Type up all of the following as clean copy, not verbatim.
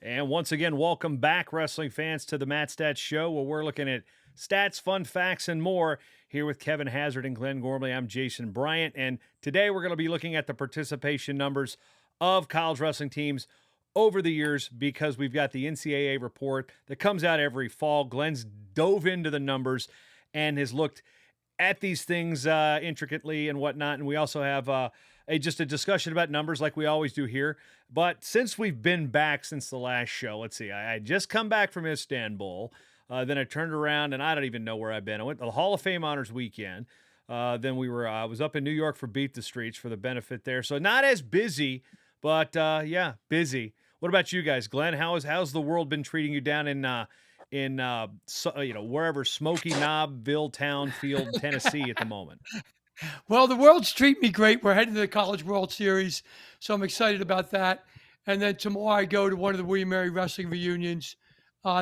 And once again, welcome back, wrestling fans, to the MatStats show, where we're looking at stats, fun facts, and more. Here with Kevin Hazard and Glenn Gormley, I'm Jason Bryant, and today we're going to be looking at the participation numbers of college wrestling teams over the years, because we've got the NCAA report that comes out every fall. Glenn's dove into the numbers and has looked at these things intricately and whatnot. And we also have just a discussion about numbers like we always do here. But since we've been back since the last show, let's see, I just come back from Istanbul. Then I turned around and I don't even know where I've been. I went to the Hall of Fame Honors Weekend. Then I was up in New York for Beat the Streets for the benefit there. So not as busy, but yeah, busy. What about you guys, Glenn? How's the world been treating you down in wherever, Smoky Knobville, Townfield, Tennessee at the moment? Well, the World's treating me great. We're heading to the College World Series, so I'm excited about that. And then tomorrow I go to one of the William Mary Wrestling reunions,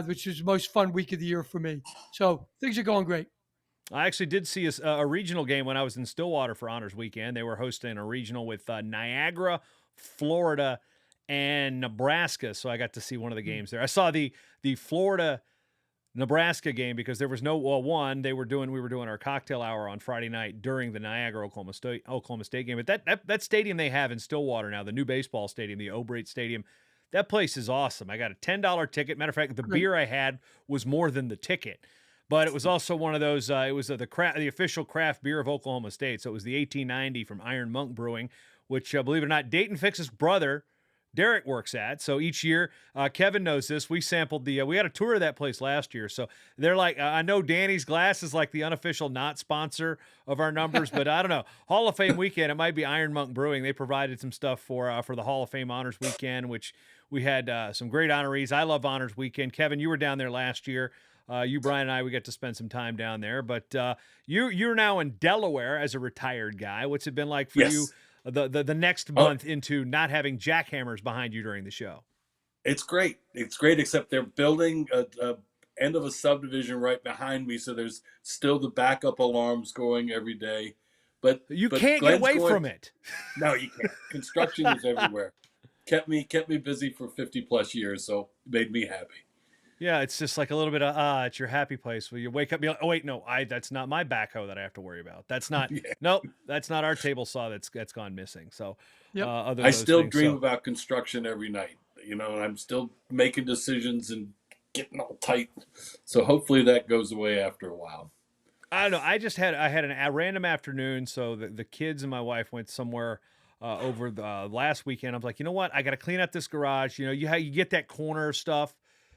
which is the most fun week of the year for me. So things are going great. I actually did see a regional game when I was in Stillwater for Honors Weekend. They were hosting a regional with Niagara, Florida, and Nebraska. So I got to see one of the games there. I saw the Florida Nebraska game because there was no one. We were doing our cocktail hour on Friday night during the Niagara Oklahoma State game. But that stadium they have in Stillwater now, the new baseball stadium, the O'Brate Stadium, that place is awesome. I got a $10 ticket. Matter of fact, the Great. beer I had was more than the ticket. But it was also one of those. It was the official craft beer of Oklahoma State. So it was the 1890 from Iron Monk Brewing, which, believe it or not, Dayton Fix's brother Derek works at. So each year, Kevin knows this. We sampled we had a tour of that place last year. So they're like, I know Danny's Glass is like the unofficial not sponsor of our numbers, but I don't know. Hall of Fame weekend, it might be Iron Monk Brewing. They provided some stuff for the Hall of Fame Honors Weekend, which we had some great honorees. I love Honors Weekend. Kevin, you were down there last year. You, Brian, and I, we got to spend some time down there. But you're now in Delaware as a retired guy. What's it been like for you? Yes. The next Oh, month into not having jackhammers behind you during the show. it's great. It's great, except they're building a end of a subdivision right behind me, so there's still the backup alarms going every day. You But can't get Glenn's away going. from it. No, you can't. Construction is everywhere. Kept me busy for 50+ years, so it made me happy. Yeah, it's just like a little bit of it's your happy place where you wake up and be like, oh wait, no, that's not my backhoe that I have to worry about. That's not Yeah. nope, that's not our table saw that's gone missing. So Yep. other I of those still things. dream So about construction every night, and I'm still making decisions and getting all tight. So hopefully that goes away after a while. I don't know. I had a random afternoon. So the kids and my wife went somewhere over the last weekend. I was like, you know what? I got to clean up this garage. You get that corner stuff,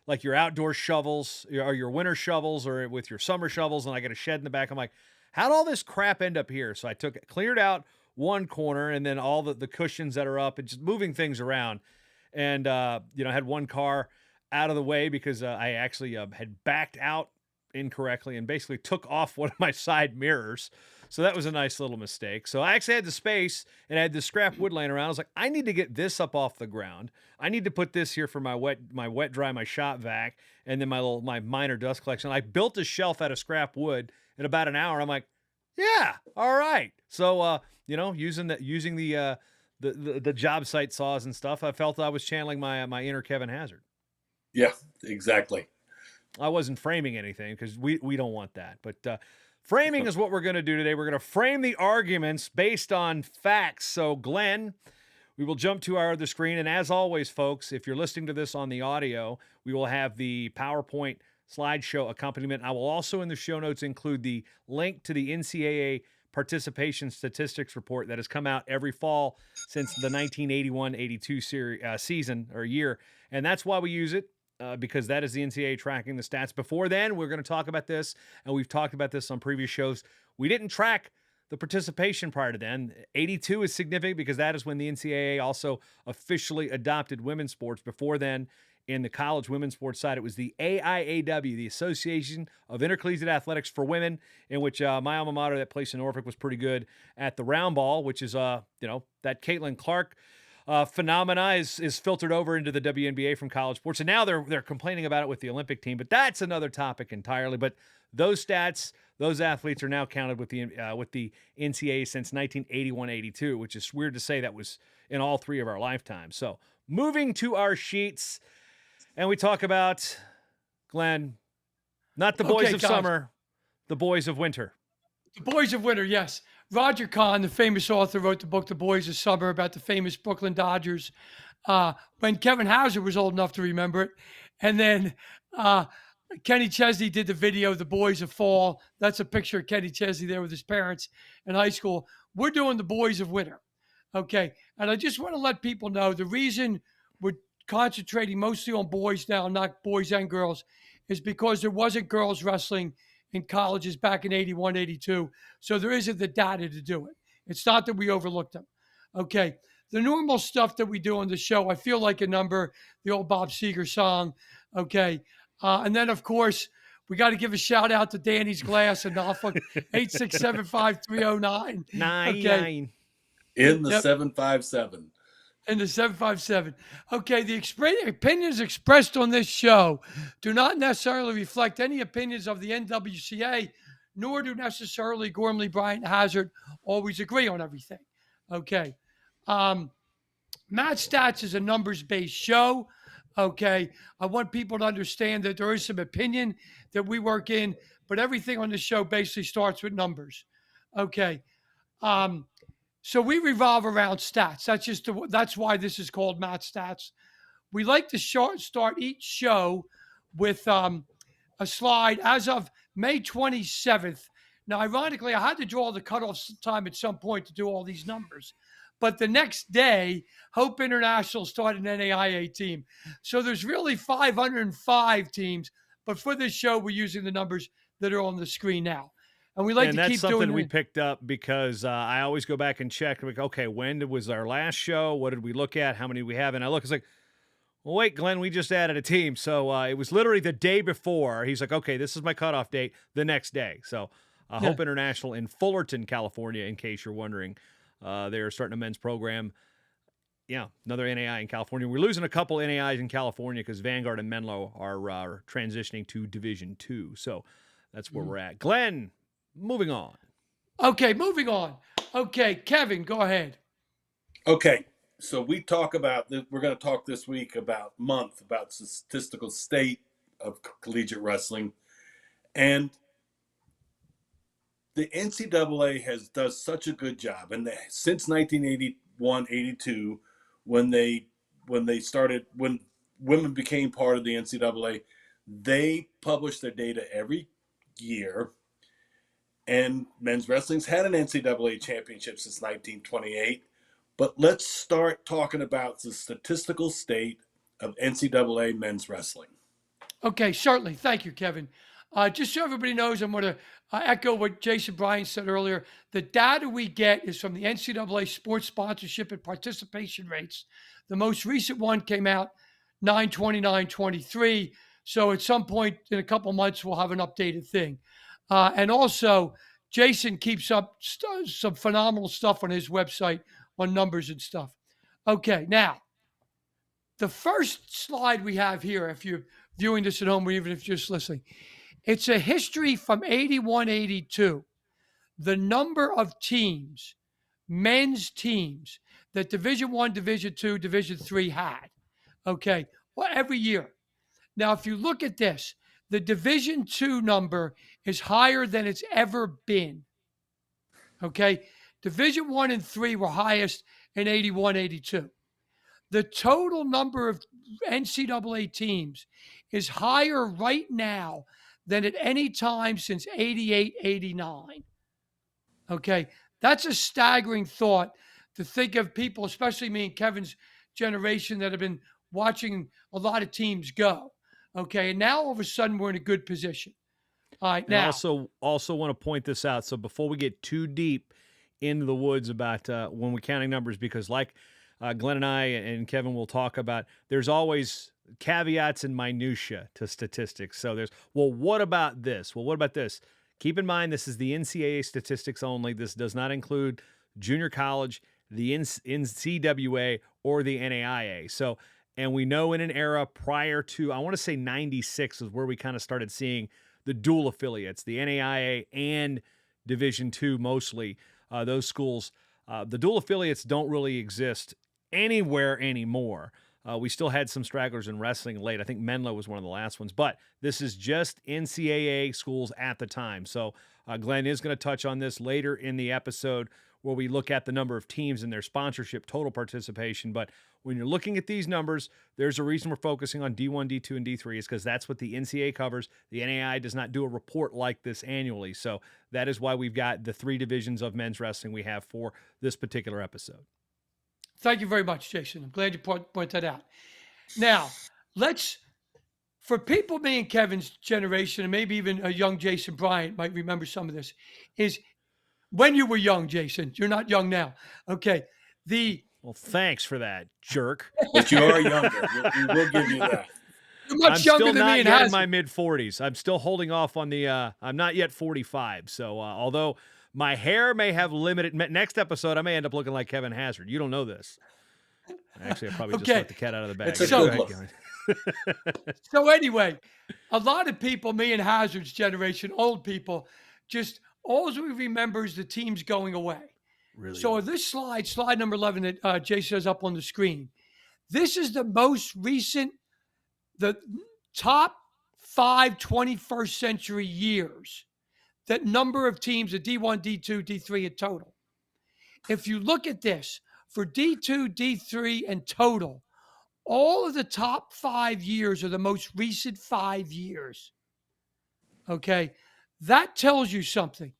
like your outdoor shovels or your winter shovels or with your summer shovels. And I got a shed in the back. I'm like, how'd all this crap end up here? So I cleared out one corner and then all the cushions that are up and just moving things around. And, I had one car out of the way because I actually had backed out incorrectly and basically took off one of my side mirrors. So that was a nice little mistake. So I actually had the space and I had the scrap wood laying around. I was like, I need to get this up off the ground. I need to put this here for my wet dry, my shop vac, and then my minor dust collection. I built a shelf out of scrap wood in about an hour. I'm like, yeah, all right. So using the job site saws and stuff, I felt I was channeling my inner Kevin Hazard. Yeah, exactly. I wasn't framing anything because we don't want that. But framing is what we're going to do today. We're going to frame the arguments based on facts. So, Glenn, we will jump to our other screen. And as always, folks, if you're listening to this on the audio, we will have the PowerPoint slideshow accompaniment. I will also in the show notes include the link to the NCAA participation statistics report that has come out every fall since the 1981-82 season or year. And that's why we use it. Because that is the NCAA tracking the stats. Before then, we're going to talk about this, and we've talked about this on previous shows. We didn't track the participation prior to then. 82 is significant because that is when the NCAA also officially adopted women's sports. Before then, in the college women's sports side, it was the AIAW, the Association of Intercollegiate Athletics for Women, in which my alma mater, that place in Norfolk, was pretty good at the round ball, which is, that Caitlin Clark phenomena is filtered over into the WNBA from college sports. And now they're complaining about it with the Olympic team, but that's another topic entirely. But those stats, those athletes are now counted with the NCAA since 1981-82, which is weird to say that was in all three of our lifetimes. So moving to our sheets, And we talk about, Glenn, not the boys Okay, of guys. summer, the boys of winter. The Boys of Winter, yes. Roger Kahn, the famous author, wrote the book The Boys of Summer about the famous Brooklyn Dodgers when Kevin Hauser was old enough to remember it. And then Kenny Chesney did the video, The Boys of Fall. That's a picture of Kenny Chesney there with his parents in high school. We're doing The Boys of Winter. Okay. And I just want to let people know the reason we're concentrating mostly on boys now, not boys and girls, is because there wasn't girls wrestling in colleges back in 81, 82. So there isn't the data to do it. It's not that we overlooked them. Okay. The normal stuff that we do on the show, I feel like a number, the old Bob Seger song. Okay. And then, of course, we got to give a shout out to Danny's Glass in Norfolk, 8675309. Nine. In the Yep. 757. And the 757. Okay, the opinions expressed on this show do not necessarily reflect any opinions of the NWCA, nor do necessarily Gormley, Bryant, Hazard always agree on everything. Okay. MatStats is a numbers-based show. Okay. I want people to understand that there is some opinion that we work in, but everything on the show basically starts with numbers. Okay. So we revolve around stats. That's why this is called MatStats. We like to start each show with a slide as of May 27th. Now, ironically, I had to draw the cutoff time at some point to do all these numbers. But the next day, Hope International started an NAIA team. So there's really 505 teams. But for this show, we're using the numbers that are on the screen now. And we like And to that's keep something doing we it. picked up because I always go back and check. Like, okay, when was our last show? What did we look at? How many we have? And I look, it's like, well, wait, Glenn, we just added a team. So it was literally the day before. He's like, okay, this is my cutoff date the next day. So Hope International in Fullerton, California, in case you're wondering. They're starting a men's program. Yeah, another NAI in California. We're losing a couple NAIs in California because Vanguard and Menlo are transitioning to Division II. So that's where we're at. Glenn, moving on. Okay, moving on. Okay, Kevin, go ahead. Okay, so we're going to talk this week about statistical state of collegiate wrestling, and the NCAA does such a good job, and since 1981-82, when women became part of the NCAA, they publish their data every year. And men's wrestling's had an NCAA championship since 1928. But let's start talking about the statistical state of NCAA men's wrestling. Okay, certainly. Thank you, Kevin. Just so everybody knows, I'm going to echo what Jason Bryan said earlier. The data we get is from the NCAA sports sponsorship and participation rates. The most recent one came out 9/29/23. So at some point in a couple months, we'll have an updated thing. And also, Jason keeps up some phenomenal stuff on his website on numbers and stuff. Okay, now, the first slide we have here, if you're viewing this at home or even if you're just listening, it's a history from 81-82. The number of teams, men's teams, that Division I, Division II, Division III had. Okay, well, every year. Now, if you look at this, the Division II number is higher than it's ever been. Okay, Division I and III were highest in 81-82. The total number of NCAA teams is higher right now than at any time since 88-89. Okay, that's a staggering thought to think of people, especially me and Kevin's generation, that have been watching a lot of teams go. Okay, and now all of a sudden we're in a good position. All right, And now also want to point this out. So before we get too deep into the woods about when we're counting numbers, because like Glenn and I and Kevin will talk about, there's always caveats and minutia to statistics. So there's, well, what about this? Well, what about this? Keep in mind, this is the NCAA statistics only. This does not include junior college, the NCAA, or the NAIA. So, and we know in an era prior to, I want to say 96 is where we kind of started seeing the dual affiliates, the NAIA and Division II mostly, those schools. The dual affiliates don't really exist anywhere anymore. We still had some stragglers in wrestling late. I think Menlo was one of the last ones, but this is just NCAA schools at the time. So Glenn is going to touch on this later in the episode where we look at the number of teams and their sponsorship, total participation. But when you're looking at these numbers, there's a reason we're focusing on D1, D2, and D3 is because that's what the NCAA covers. The NAI does not do a report like this annually. So that is why we've got the 3 divisions of men's wrestling we have for this particular episode. Thank you very much, Jason. I'm glad you point that out. Now, for people, me and Kevin's generation, and maybe even a young Jason Bryant might remember some of this, is when you were young, Jason. You're not young now. Okay. Well, thanks for that, jerk. But you are younger. We will give you that. You're much younger than me and I'm still not yet in my mid-40s. I'm still holding off on the I'm not yet 45. So although my hair may have limited, next episode I may end up looking like Kevin Hazard. You don't know this. Actually, I probably just let the cat out of the bag. It's a good look. So anyway, a lot of people, me and Hazard's generation, old people, just all we remember is the teams going away. Really? So this slide number 11 that Jason has up on the screen, this is the most recent, the top 5 21st century years, that number of teams at D1, D2, D3 in total. If you look at this, for D2, D3 and total, all of the top 5 years are the most recent 5 years. Okay, that tells you something.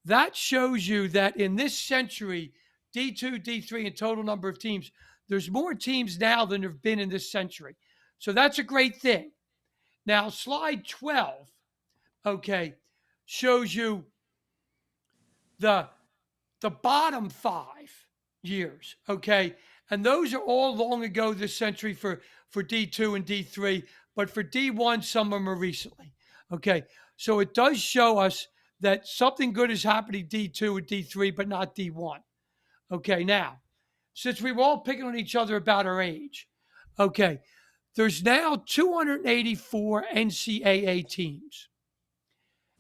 That shows you that in this century, D2, D3, and total number of teams, there's more teams now than there have been in this century. So that's a great thing. Now, slide 12, okay, shows you the bottom 5 years, okay? And those are all long ago this century for D2 and D3, but for D1, some of them are recently, okay? So it does show us that something good is happening D2 and D3, but not D1. Okay, now, since we were all picking on each other about our age, okay, there's now 284 NCAA teams.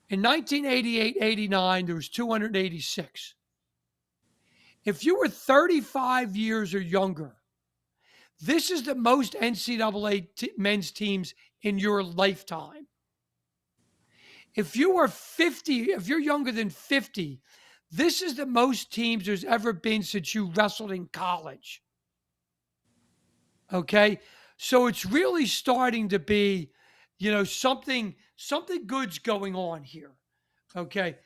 In 1988-89, there was 286. If you were 35 years or younger, this is the most NCAA men's teams in your lifetime. If you are 50, if you're younger than 50, this is the most teams there's ever been since you wrestled in college. Okay? So it's really starting to be, something good's going on here. Okay?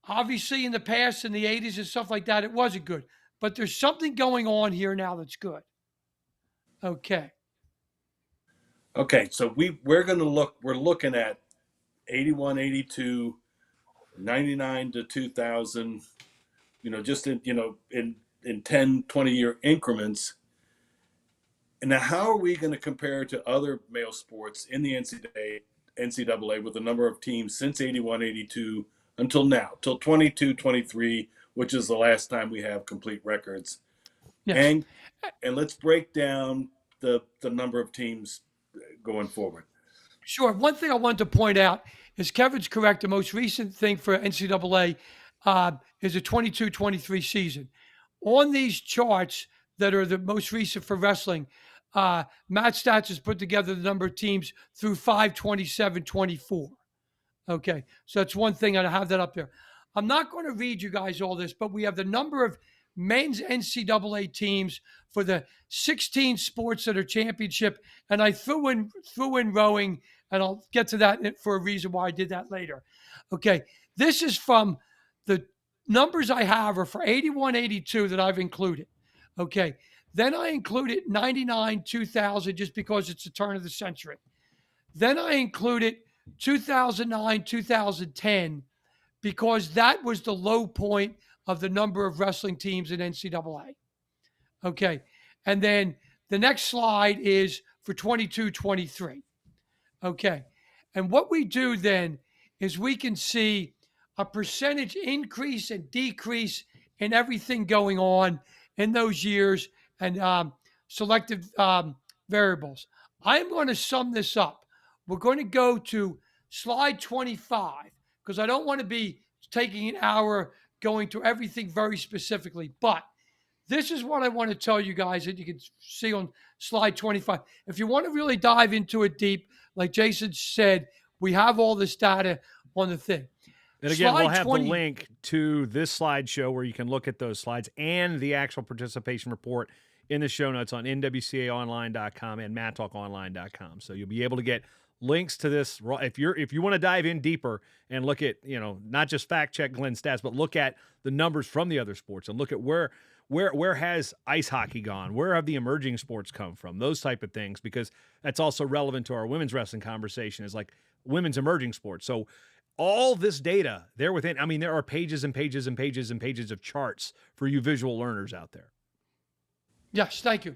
Obviously in the past, in the 80s and stuff like that, it wasn't good. But there's something going on here now that's good. Okay. Okay, so we're looking at 81, 82, 99 to 2000, just in 10, 20-year increments. And now how are we going to compare to other male sports in the NCAA with the number of teams since 81, 82 until now, till 22, 23, which is the last time we have complete records. Yes. And let's break down the number of teams going forward. Sure. One thing I wanted to point out is Kevin's correct. The most recent thing for NCAA is a 22-23 season. On these charts that are the most recent for wrestling, MatStats has put together the number of teams through 5/27/24. Okay, so that's one thing. I have that up there. I'm not going to read you guys all this, but we have the number of men's NCAA teams for the 16 sports that are championship, and I threw in rowing, and I'll get to that for a reason why I did that later. Okay, this is from the numbers I have are for 81, 82 that I've included. Okay, then I included 99, 2000 just because it's the turn of the century. Then I included 2009, 2010 because that was the low point of the number of wrestling teams in NCAA. Okay, and then the next slide is for 22-23. Okay, and what we do then is we can see a percentage increase and decrease in everything going on in those years and selected variables. I'm going to sum this up. We're going to go to slide 25 because I don't want to be taking an hour going to everything very specifically. But This is what I want to tell you guys that you can see on slide 25. If you want to really dive into it deep, like Jason said, we have all this data on the thing. And again, we'll Slide have 20 the link to this slideshow where you can look at those slides and the actual participation report in the show notes on nwcaonline.com and mattalkonline.com. So you'll be able to get links to this if you want to dive in deeper and look at, not just fact check Glenn's stats, but look at the numbers from the other sports and look at where has ice hockey gone? Where have the emerging sports come from? Those type of things, because that's also relevant to our women's wrestling conversation, is like women's emerging sports. So all this data there within, there are pages and pages and pages and pages of charts for you visual learners out there. Yes, thank you.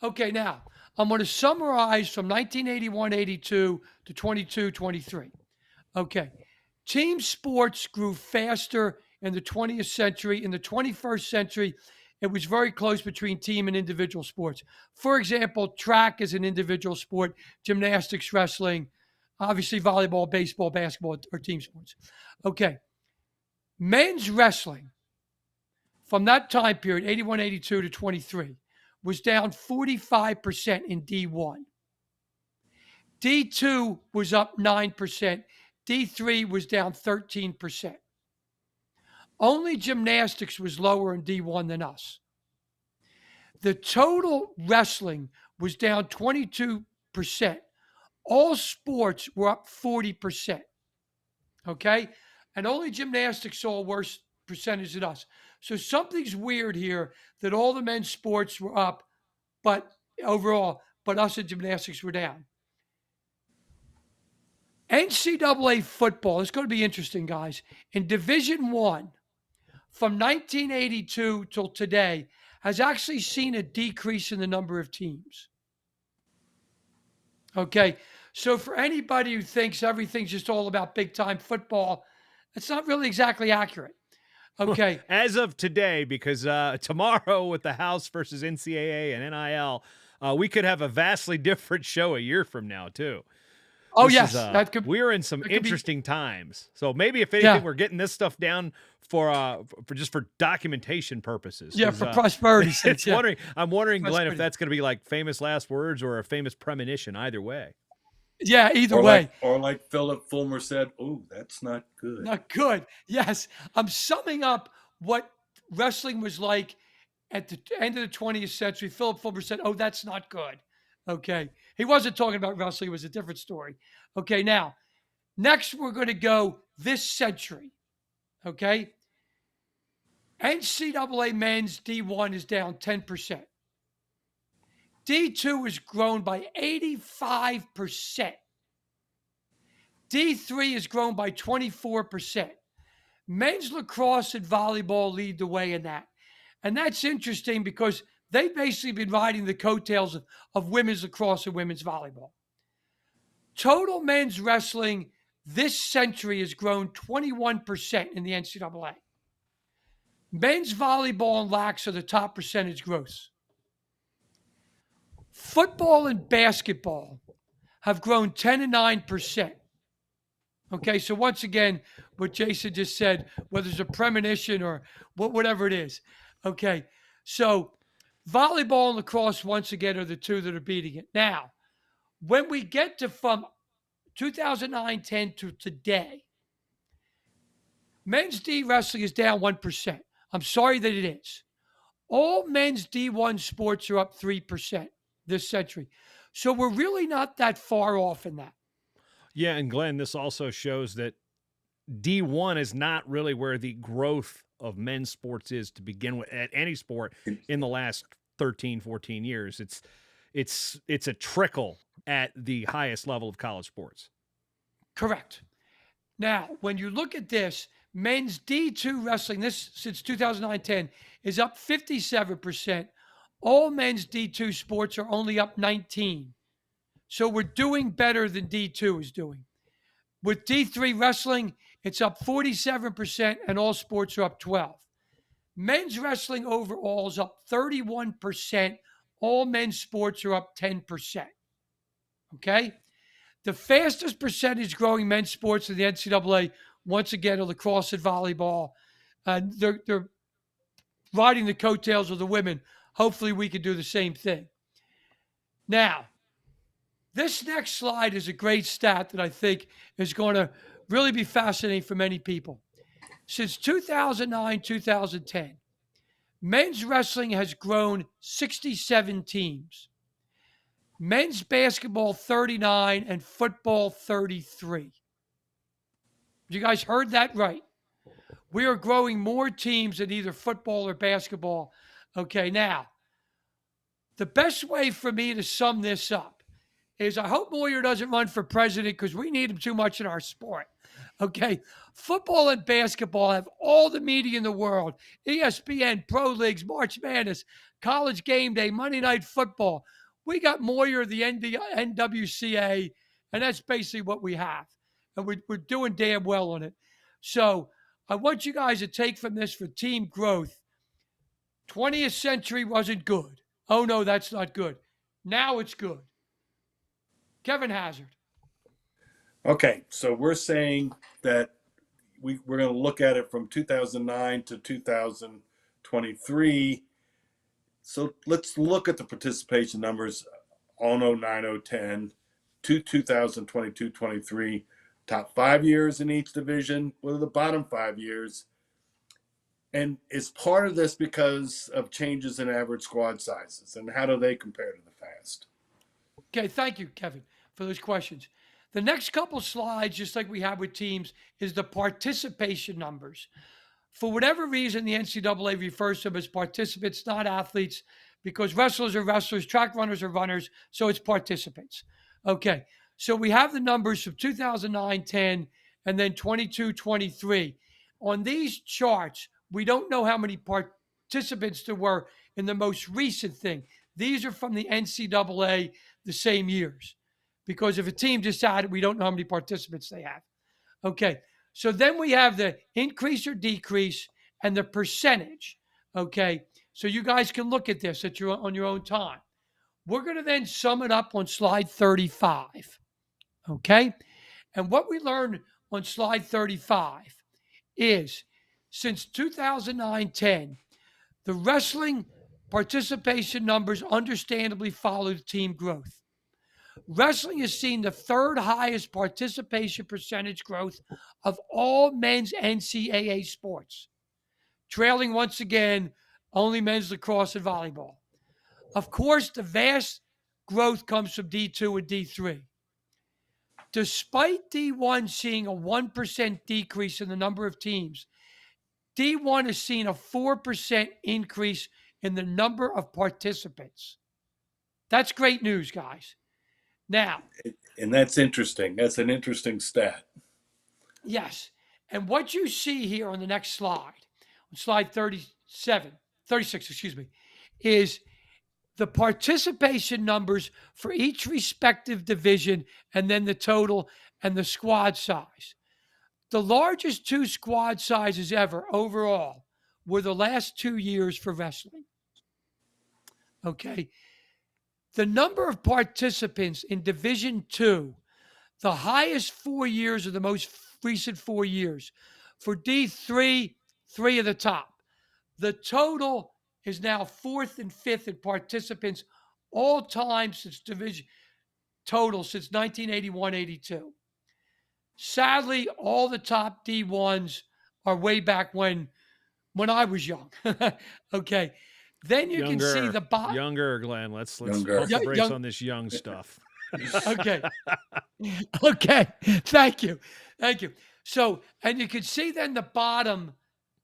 Okay, now I'm going to summarize from 1981-82 to 22-23. Okay, team sports grew faster in the 20th century. In the 21st century, it was very close between team and individual sports. For example, track is an individual sport, gymnastics, wrestling, obviously volleyball, baseball, basketball are team sports. Okay, men's wrestling from that time period, 81-82 to 23, was down 45% in D1. D2 was up 9%. D3 was down 13%. Only gymnastics was lower in D1 than us. The total wrestling was down 22%. All sports were up 40%. Okay? And only gymnastics saw a worse percentage than us. So something's weird here that all the men's sports were up, but us in gymnastics were down. NCAA football, it's going to be interesting, guys. In Division I, from 1982 till today, has actually seen a decrease in the number of teams. Okay, so for anybody who thinks everything's just all about big-time football, it's not really exactly accurate. Okay. As of today, because tomorrow with the House versus NCAA and NIL, we could have a vastly different show a year from now, too. Oh, yes. We're in some interesting times. So maybe if anything, we're getting this stuff down for documentation purposes. Yeah, for prosperity sake. I'm wondering, Glenn, if that's going to be like famous last words or a famous premonition, either way. Yeah, either way. Or like Philip Fulmer said, oh, that's not good. Not good. Yes. I'm summing up what wrestling was like at the end of the 20th century. Philip Fulmer said, oh, that's not good. Okay. He wasn't talking about wrestling. It was a different story. Okay. Now, next we're going to go this century. Okay. NCAA men's D1 is down 10%. D2 has grown by 85%. D3 has grown by 24%. Men's lacrosse and volleyball lead the way in that. And that's interesting because they've basically been riding the coattails of women's lacrosse and women's volleyball. Total men's wrestling this century has grown 21% in the NCAA. Men's volleyball and lax are the top percentage growths. Football and basketball have grown 10 and 9%. Okay, so once again, what Jason just said, whether it's a premonition or whatever it is. Okay, so volleyball and lacrosse, once again, are the two that are beating it. Now, when we get to from 2009-10 to today, men's D wrestling is down 1%. I'm sorry that it is. All men's D1 sports are up 3% this century. So we're really not that far off in that. Yeah, and Glenn, this also shows that D1 is not really where the growth of men's sports is to begin with at any sport in the last 13, 14 years. It's a trickle at the highest level of college sports. Correct. Now, when you look at this, men's D2 wrestling, this since 2009-10, is up 57%. All men's D2 sports are only up 19. So we're doing better than D2 is doing. With D3 wrestling, it's up 47% and all sports are up 12. Men's wrestling overall is up 31%. All men's sports are up 10%. Okay? The fastest percentage growing men's sports in the NCAA, once again, are lacrosse and volleyball. They're riding the coattails of the women. Hopefully, we can do the same thing. Now, this next slide is a great stat that I think is going to really be fascinating for many people. Since 2009, 2010, men's wrestling has grown 67 teams, men's basketball 39, and football 33. You guys heard that right. We are growing more teams in either football or basketball. Okay, now, the best way for me to sum this up is I hope Moyer doesn't run for president because we need him too much in our sport. Okay. Football and basketball have all the media in the world: ESPN, Pro Leagues, March Madness, College Game Day, Monday Night Football. We got Moyer, the NWCA, and that's basically what we have. And we're doing damn well on it. So I want you guys to take from this for team growth. 20th century wasn't good. Oh, no, that's not good. Now it's good. Kevin Hazard. Okay, so we're saying that we're going to look at it from 2009 to 2023. So let's look at the participation numbers on 09, 010 to 2022, 23. Top 5 years in each division. What are the bottom 5 years? And is part of this because of changes in average squad sizes? And how do they compare to the past? Okay, thank you, Kevin, for those questions. The next couple slides, just like we have with teams, is the participation numbers. For whatever reason, the NCAA refers to them as participants, not athletes, because wrestlers are wrestlers, track runners are runners, so it's participants. Okay, so we have the numbers from 2009, 10, and then 22, 23. On these charts, we don't know how many participants there were in the most recent thing. These are from the NCAA the same years, because if a team just added, we don't know how many participants they have. Okay, so then we have the increase or decrease and the percentage. Okay, so you guys can look at this on your own time. We're going to then sum it up on slide 35. Okay, and what we learned on slide 35 is since 2009-10, the wrestling participation numbers understandably followed team growth. Wrestling has seen the third highest participation percentage growth of all men's NCAA sports, trailing once again only men's lacrosse and volleyball. Of course, the vast growth comes from D2 and D3. Despite D1 seeing a 1% decrease in the number of teams, D1 has seen a 4% increase in the number of participants. That's great news, guys. Now, And that's interesting. That's an interesting stat. yes. And what you see here on the next slide, on slide 36, is the participation numbers for each respective division and then the total and the squad size. The largest two squad sizes ever overall were the last 2 years for wrestling. Okay. The number of participants in Division 2, the highest 4 years of the most recent 4 years. For D3, 3 of the top. The total is now 4th and 5th in participants all time since division total since 1981-82. Sadly, all the top D1s are way back when I was young. Okay. Then you can see the bottom. Younger, Glenn. Let's Younger. pump the brakes on this young stuff. Okay. Okay. Thank you. So, and you can see then the bottom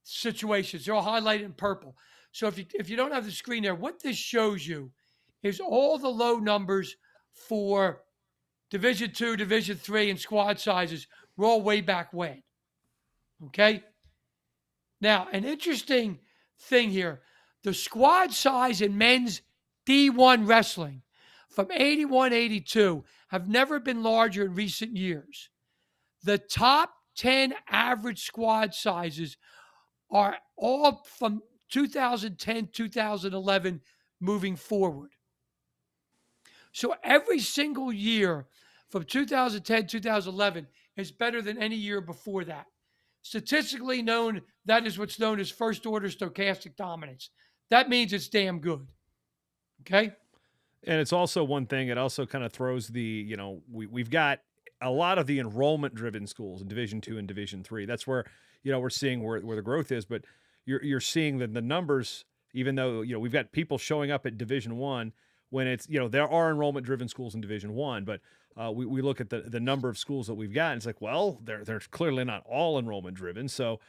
situations. They're all highlighted in purple. So if you don't have the screen there, what this shows you is all the low numbers for Division 2, Division 3, and squad sizes were all way back when. Okay? Now, an interesting thing here, the squad size in men's D1 wrestling from 81-82 have never been larger in recent years. The top 10 average squad sizes are all from 2010, 2011 moving forward. So every single year from 2010, 2011 is better than any year before that. Statistically known, that is what's known as first order stochastic dominance. That means it's damn good. Okay. And it's also one thing, it also kind of throws we've got a lot of the enrollment driven schools in Division 2 and Division 3. That's where, we're seeing where the growth is, but you're seeing that the numbers, even though, we've got people showing up at Division 1 when it's, there are enrollment driven schools in Division 1, but we look at the number of schools that we've got, and it's like, well, they're clearly not all enrollment driven. So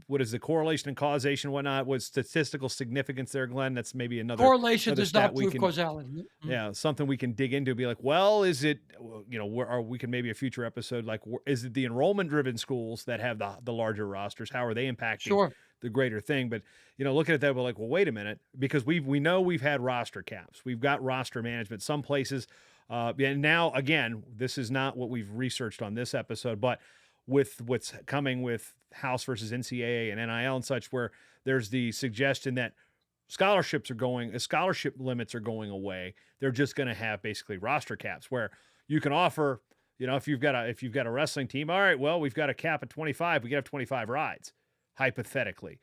what is the correlation and causation and whatnot? What's statistical significance there, Glenn? That's maybe another correlation another does stat not prove causality. yeah, something we can dig into. Be like, well, is it or we can maybe a future episode like, is it the enrollment driven schools that have the larger rosters? How are they impacting Sure. the greater thing? But looking at that, we're like, well, wait a minute, because we know we've had roster caps, we've got roster management. Some places. And now, again, this is not what we've researched on this episode, but with what's coming with House versus NCAA and NIL and such, where there's the suggestion that scholarship limits are going away. They're just going to have basically roster caps where you can offer, if you've got a wrestling team, all right, well, we've got a cap at 25, we can have 25 rides, hypothetically.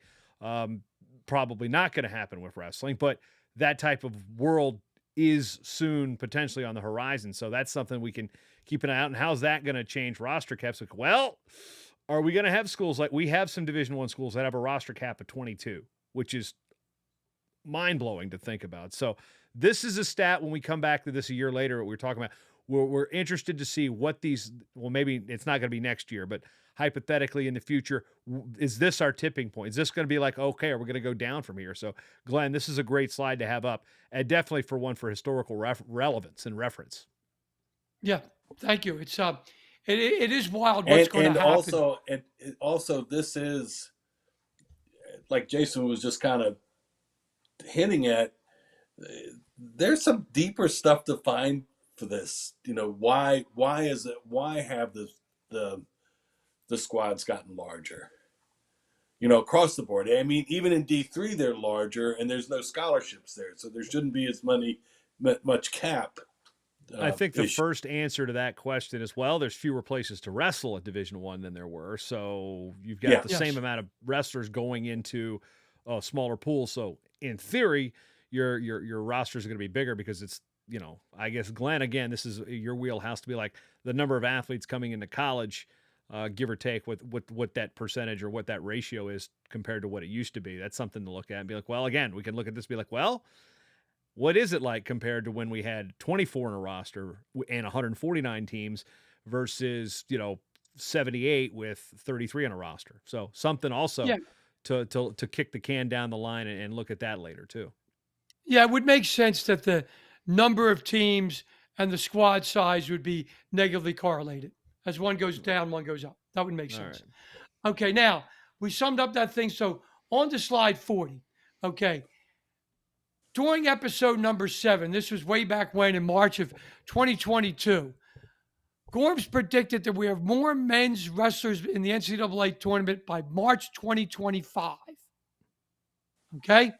Probably not going to happen with wrestling, but that type of world is soon potentially on the horizon. So that's something we can keep an eye out. And how's that going to change roster caps? Like, well, are we going to have schools like we have some Division 1 schools that have a roster cap of 22, which is mind-blowing to think about. So this is a stat when we come back to this a year later, what we're talking about. We're interested to see what these, well, maybe it's not going to be next year, but hypothetically in the future, is this our tipping point? Is this going to be like, okay, are we going to go down from here? So Glenn, this is a great slide to have up, and definitely for historical relevance and reference. Yeah, thank you. It's it is wild what's going to happen. And also this is, like Jason was just kind of hinting at, there's some deeper stuff to find for this. Why have the squads gotten larger? Across the board. I mean, even in D3 they're larger, and there's no scholarships there, so there shouldn't be as much cap. I think the first answer to that question is, well, there's fewer places to wrestle at Division 1 than there were, so you've got the same amount of wrestlers going into a smaller pool. So in theory, your rosters are going to be bigger because it's, I guess, Glenn, again, this is your wheelhouse to be like the number of athletes coming into college, give or take what that percentage or what that ratio is compared to what it used to be. That's something to look at and be like, well, again, we can look at this and be like, well, what is it like compared to when we had 24 in a roster and 149 teams versus, 78 with 33 on a roster? So something also to kick the can down the line and look at that later too. Yeah, it would make sense that the number of teams and the squad size would be negatively correlated. As one goes down, one goes up. That would make sense. Right. Okay, now we summed up that thing. So on to slide 40. Okay. During episode number 7, this was way back when in March of 2022, Gorms predicted that we have more men's wrestlers in the NCAA tournament by March 2025. Okay?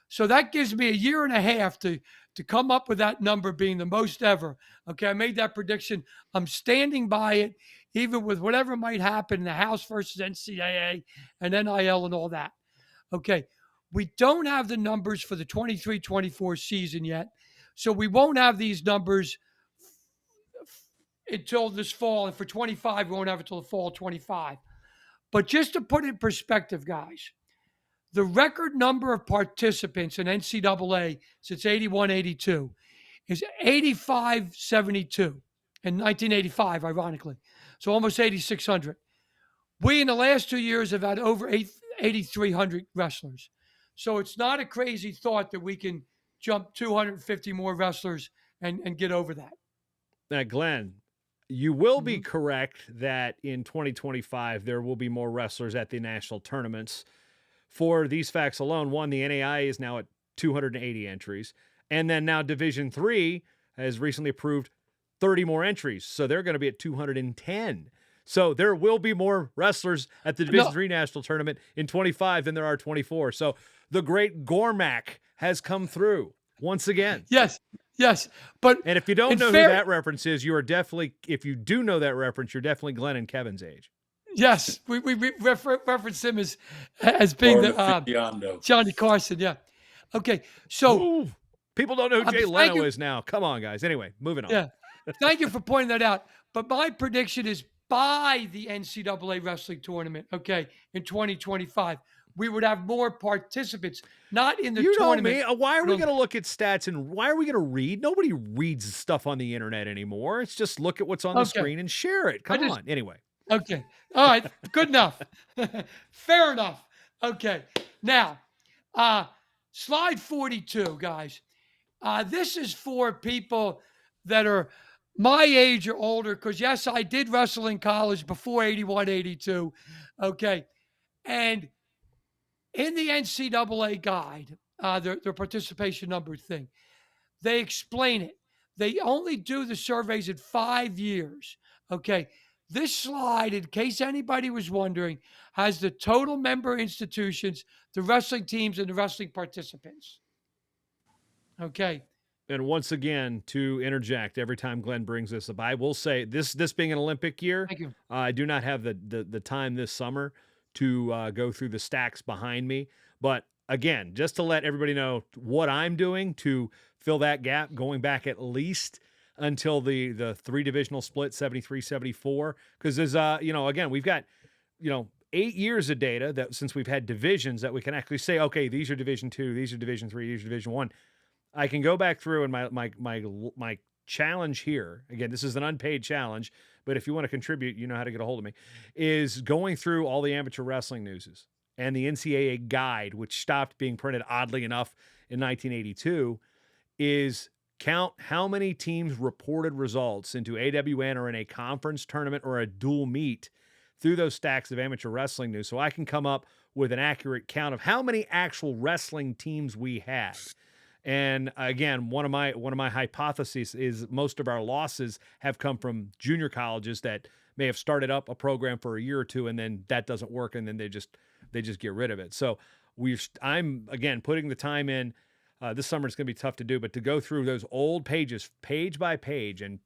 So that gives me a year and a half to come up with that number being the most ever. Okay, I made that prediction. I'm standing by it, even with whatever might happen in the House versus NCAA and NIL and all that. Okay, we don't have the numbers for the 23-24 season yet, so we won't have these numbers until this fall. And for 25, we won't have it until the fall of 25. But just to put it in perspective, guys, the record number of participants in NCAA since 81-82 is 8572 in 1985, ironically. So almost 8,600. We, in the last 2 years, have had over 8,300 wrestlers. So it's not a crazy thought that we can jump 250 more wrestlers and get over that. Now, Glenn, you will be correct that in 2025, there will be more wrestlers at the national tournaments. For these facts alone, one, the NAI is now at 280 entries. And then now Division 3 has recently approved 30 more entries. So they're going to be at 210. So there will be more wrestlers at the Division 3 national tournament in 25 than there are 24. So the great Gormac has come through once again. Yes. And if you don't know who that reference is, you are definitely, if you do know that reference, you're definitely Glenn and Kevin's age. Yes, we reference him as being Florida the aficionado. Johnny Carson. Yeah. Okay. So Ooh, people don't know who Jay thank Leno you. is now. Come on, guys. Anyway, moving on. Yeah. Thank you for pointing that out. But my prediction is by the NCAA wrestling tournament, okay, in 2025, we would have more participants, not in the You know me. tournament. Why are but we on- going to look at stats and why are we going to read? Nobody reads stuff on the internet anymore. It's just look at what's on the Okay. screen and share it. I Come just, on. Anyway, okay. All right. Good enough. Fair enough. Okay. Now, slide 42, guys. This is for people that are my age or older, because yes, I did wrestle in college before 81, 82. Okay. And in the NCAA guide, their participation number thing, they explain it. They only do the surveys in 5 years. Okay. This slide, in case anybody was wondering, has the total member institutions, the wrestling teams, and the wrestling participants. Okay. and once again, to interject every time Glenn brings this up, I will say this being an Olympic year, Thank you. I do not have the time this summer to go through the stacks behind me. But again, just to let everybody know what I'm doing to fill that gap, going back at least until the three divisional split 73-74, because there's again, we've got 8 years of data that since we've had divisions that we can actually say, okay, these are Division 2, these are Division 3, these are Division 1. I can go back through and my challenge here, again, this is an unpaid challenge, but if you want to contribute, you know how to get a hold of me, is going through all the amateur wrestling newses and the NCAA guide, which stopped being printed oddly enough in 1982, is count how many teams reported results into AWN or in a conference tournament or a dual meet through those stacks of amateur wrestling news, so I can come up with an accurate count of how many actual wrestling teams we had. And again, one of my hypotheses is most of our losses have come from junior colleges that may have started up a program for a year or two and then that doesn't work and then they just get rid of it. So I'm again putting the time in. This summer it's going to be tough to do, but to go through those old pages, page by page, and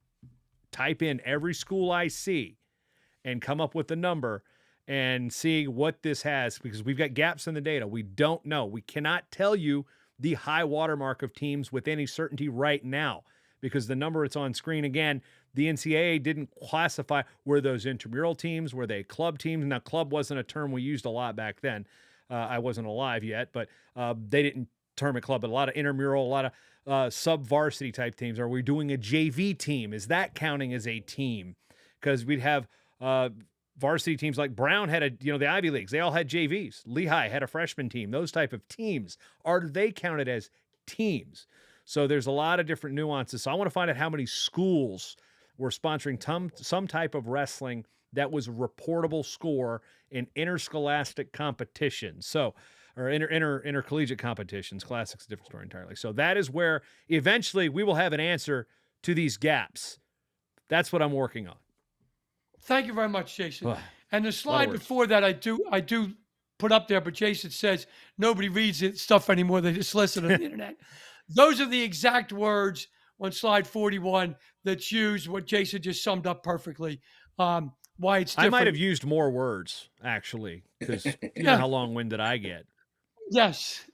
type in every school I see and come up with the number and see what this has, because we've got gaps in the data. We don't know. We cannot tell you the high watermark of teams with any certainty right now, because the number it's on screen, again, the NCAA didn't classify, were those intramural teams, were they club teams? Now, club wasn't a term we used a lot back then. I wasn't alive yet, but they didn't term it club, but a lot of intramural, a lot of sub-varsity type teams. Are we doing a JV team? Is that counting as a team? Because we'd have varsity teams like Brown had the Ivy Leagues. They all had JVs. Lehigh had a freshman team. Those type of teams, are they counted as teams? So there's a lot of different nuances. So I want to find out how many schools were sponsoring some type of wrestling that was a reportable score in interscholastic competitions. So, or intercollegiate competitions. Classic's a different story entirely. So that is where eventually we will have an answer to these gaps. That's what I'm working on. Thank you very much, Jason. Ugh, And the slide words. before that, I do put up there, but Jason says nobody reads it stuff anymore. They just listen on the internet. Those are the exact words on slide 41 that's used. What Jason just summed up perfectly. Why it's different. I might have used more words actually, because you know how long-winded I get. Yes.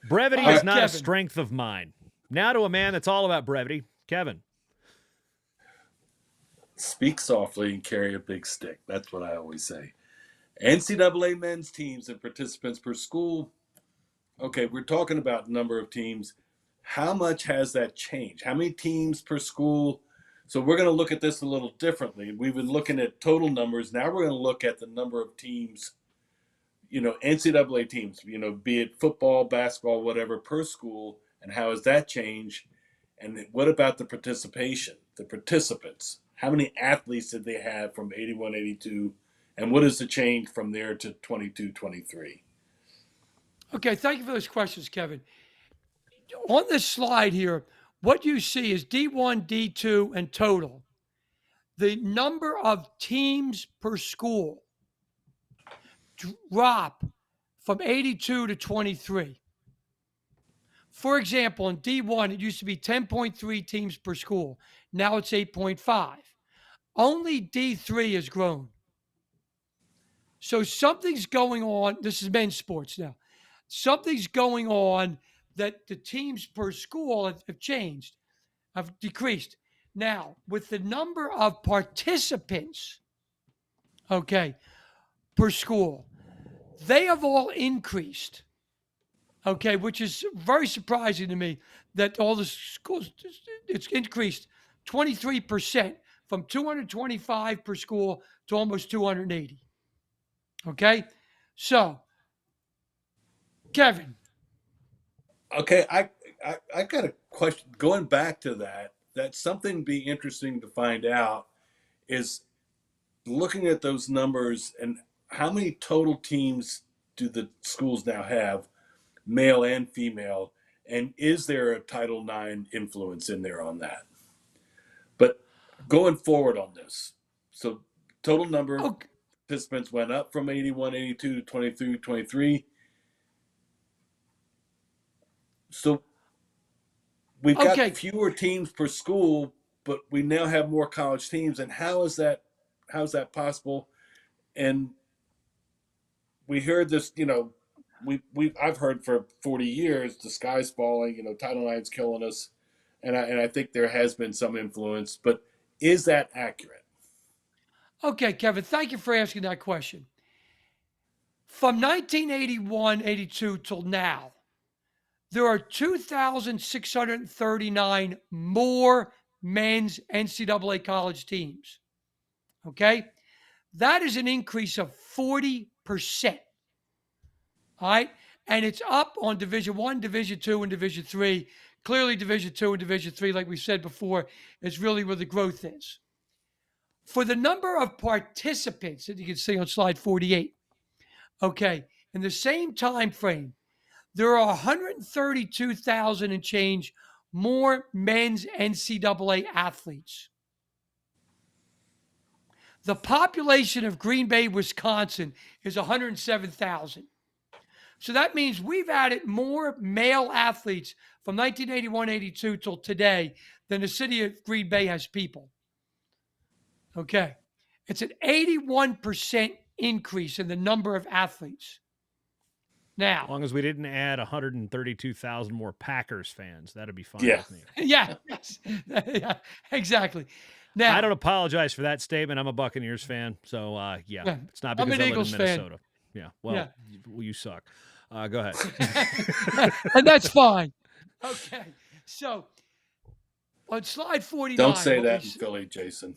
Brevity All right, is not a Kevin. strength of mine. Now to a man that's all about brevity, Kevin. Speak softly and carry a big stick. That's what I always say. NCAA men's teams and participants per school. Okay, we're talking about number of teams. How much has that changed? How many teams per school? So we're going to look at this a little differently. We've been looking at total numbers. Now we're going to look at the number of teams, NCAA teams, be it football, basketball, whatever, per school, and how has that changed? And what about the participation, the participants? How many athletes did they have from 81, 82? And what is the change from there to 22, 23? Okay, thank you for those questions, Kevin. On this slide here, what you see is D1, D2, and total. The number of teams per school drop from 82 to 23. For example, in D1, it used to be 10.3 teams per school. Now it's 8.5. Only D3 has grown. So something's going on. This is men's sports now. Something's going on that the teams per school have changed, have decreased. Now, with the number of participants, okay, per school, they have all increased, okay, which is very surprising to me that all the schools, it's increased 23% from 225 per school to almost 280. Okay. So, Kevin. Okay, I got a question. Going back to that, that's something be interesting to find out is looking at those numbers and how many total teams do the schools now have, male and female, and is there a Title IX influence in there on that? But going forward on this, so total number of Okay. participants went up from 81, 82 to 23, 23. So we've got Okay. fewer teams per school, but we now have more college teams. And how is that? How's that possible? And we heard this, I've heard for 40 years the sky's falling. Title IX's killing us, and I think there has been some influence. But is that accurate? Okay, Kevin, thank you for asking that question. From 1981, 82 till now, there are 2,639 more men's NCAA college teams. Okay? That is an increase of 40%. All right? And it's up on Division One, Division Two, and Division Three. Clearly, Division Two and Division Three, like we said before, is really where the growth is. For the number of participants that you can see on slide 48, okay, in the same time frame, there are 132,000 and change more men's NCAA athletes. The population of Green Bay, Wisconsin is 107,000. So that means we've added more male athletes from 1981-82 till today than the city of Green Bay has people. Okay. It's an 81% increase in the number of athletes. Now, As long as we didn't add 132,000 more Packers fans, that'd be fine Yeah. with me. yeah, yes, yeah, exactly. Now, I don't apologize for that statement. I'm a Buccaneers fan, so Yeah. it's not I'm because an I live Eagles in fan. Minnesota. Yeah, well, you suck. Go ahead. And that's fine. Okay. So on slide 49. Don't say what that we in Philly, Jason.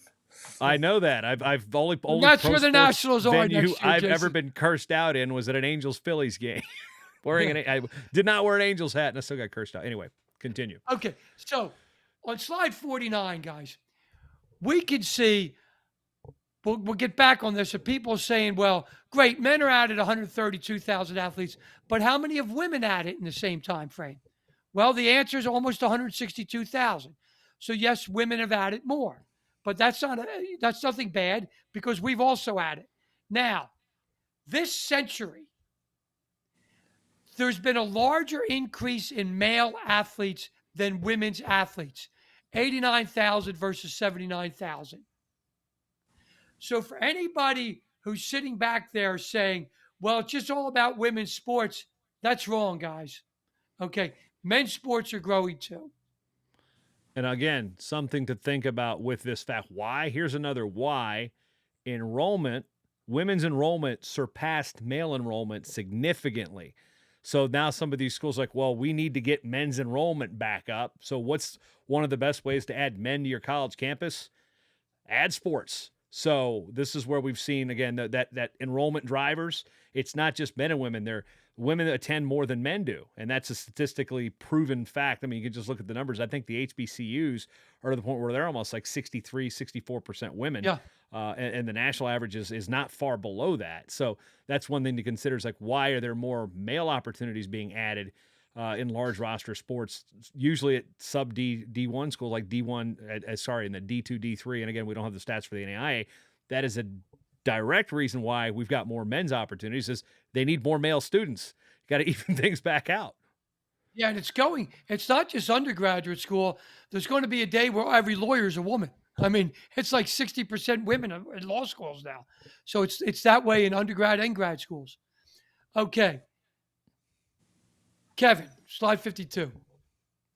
I know that. I've only That's pro where the sports Nationals are venue next year, I've ever Jason. been cursed out in was at an Angels Phillies game. I did not wear an Angels hat and I still got cursed out. Anyway, continue. Okay. So on slide 49, guys, we can see we'll get back on this. So people are saying, well, great, men are added 132,000 athletes, but how many of women added in the same time frame? Well, the answer is almost 162,000. So yes, women have added more, but that's nothing bad because we've also added. Now, this century, there's been a larger increase in male athletes than women's athletes, 89,000 versus 79,000. So for anybody who's sitting back there saying, well, it's just all about women's sports, that's wrong, guys. Okay. Men's sports are growing too. And again, something to think about with this fact. Why? Here's another why. Women's enrollment surpassed male enrollment significantly. So now some of these schools are like, well, we need to get men's enrollment back up. So what's one of the best ways to add men to your college campus? Add sports. So this is where we've seen, again, that enrollment drivers. It's not just men and women. They're women attend more than men do. And that's a statistically proven fact. I mean, you can just look at the numbers. I think the HBCUs are to the point where they're almost like 63, 64% women. Yeah. And the national average is not far below that. So that's one thing to consider is like, why are there more male opportunities being added in large roster sports, usually at sub D1 schools like D1, in the D2, D3. And again, we don't have the stats for the NAIA. That is a direct reason why we've got more men's opportunities is they need more male students. You got to even things back out. Yeah, and it's not just undergraduate school. There's going to be a day where every lawyer is a woman. I mean, it's like 60% women in law schools now. So it's that way in undergrad and grad schools. Okay. Kevin, slide 52.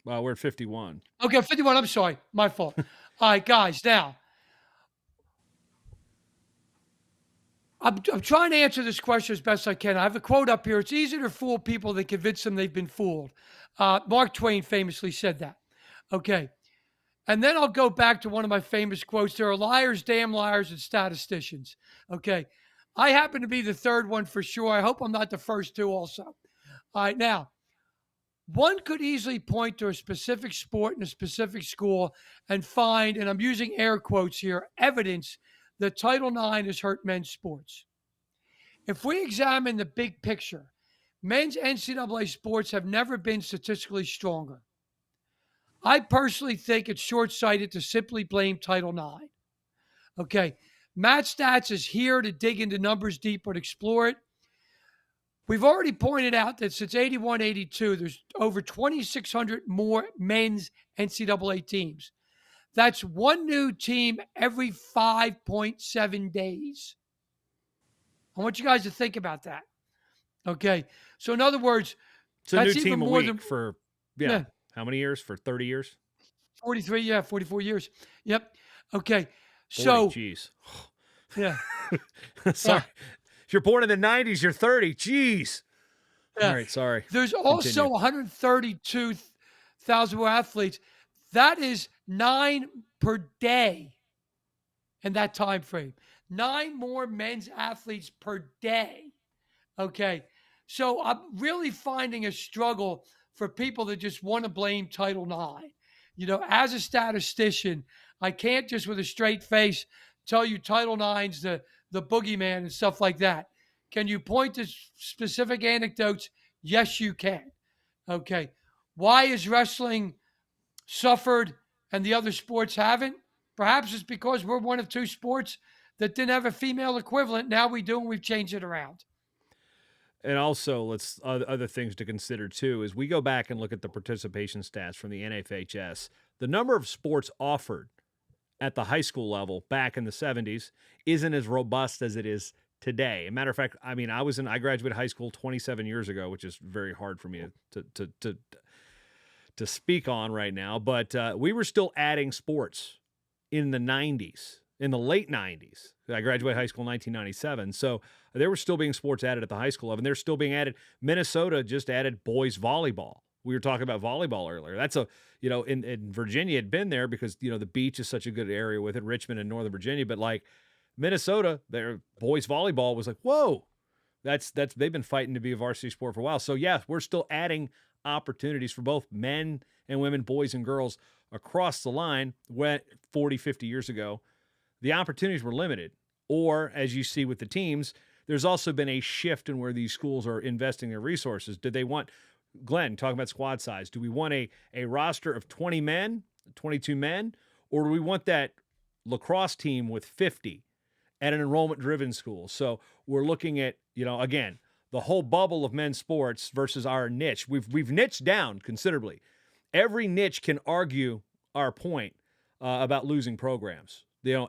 Well, we're at 51. Okay, 51. I'm sorry. My fault. All right, guys. Now, I'm trying to answer this question as best I can. I have a quote up here. It's easier to fool people than convince them they've been fooled. Mark Twain famously said that. Okay. And then I'll go back to one of my famous quotes. There are liars, damn liars, and statisticians. Okay. I happen to be the third one for sure. I hope I'm not the first two also. All right. Now, one could easily point to a specific sport in a specific school and find, and I'm using air quotes here, evidence that Title IX has hurt men's sports. If we examine the big picture, men's NCAA sports have never been statistically stronger. I personally think it's short-sighted to simply blame Title IX. Okay, MatStats is here to dig into numbers deeper and explore it. We've already pointed out that since 81-82, there's over 2,600 more men's NCAA teams. That's one new team every 5.7 days. I want you guys to think about that. Okay, so in other words, It's a new that's even team a more week than for, yeah, how many years? For 30 years? 43, yeah, 44 years. Yep. Okay, 40, so geez. yeah, Sorry. yeah. If you're born in the 90s, you're 30. Jeez. Yeah. All right, sorry. There's also Continue. 132,000 more athletes. That is 9 per day in that time frame. 9 more men's athletes per day. Okay. So I'm really finding a struggle for people that just want to blame Title IX. You know, as a statistician, I can't just with a straight face tell you Title IX's the boogeyman and stuff like that. Can you point to specific anecdotes? Yes, you can. Okay. Why is wrestling suffered and the other sports haven't? Perhaps it's because we're one of two sports that didn't have a female equivalent. Now we do, and we've changed it around. And also, let's other things to consider too is we go back and look at the participation stats from the NFHS. The number of sports offered at the high school level back in the 70s isn't as robust as it is today. As a matter of fact, I mean, I graduated high school 27 years ago, which is very hard for me to speak on right now. But we were still adding sports in the 90s, in the late 90s. I graduated high school in 1997, so there were still being sports added at the high school level, and they're still being added. Minnesota just added boys volleyball. We were talking about volleyball earlier. That's in Virginia had been there because, the beach is such a good area with it, Richmond and Northern Virginia. But like Minnesota, their boys volleyball was like, whoa, that's they've been fighting to be a varsity sport for a while. So yeah, we're still adding opportunities for both men and women, boys and girls across the line. When 40, 50 years ago, the opportunities were limited. Or as you see with the teams, there's also been a shift in where these schools are investing their resources. Did they want, Glenn, talking about squad size, do we want a roster of 20 men, 22 men, or do we want that lacrosse team with 50 at an enrollment-driven school? So we're looking at, again, the whole bubble of men's sports versus our niche. We've niched down considerably. Every niche can argue our point about losing programs.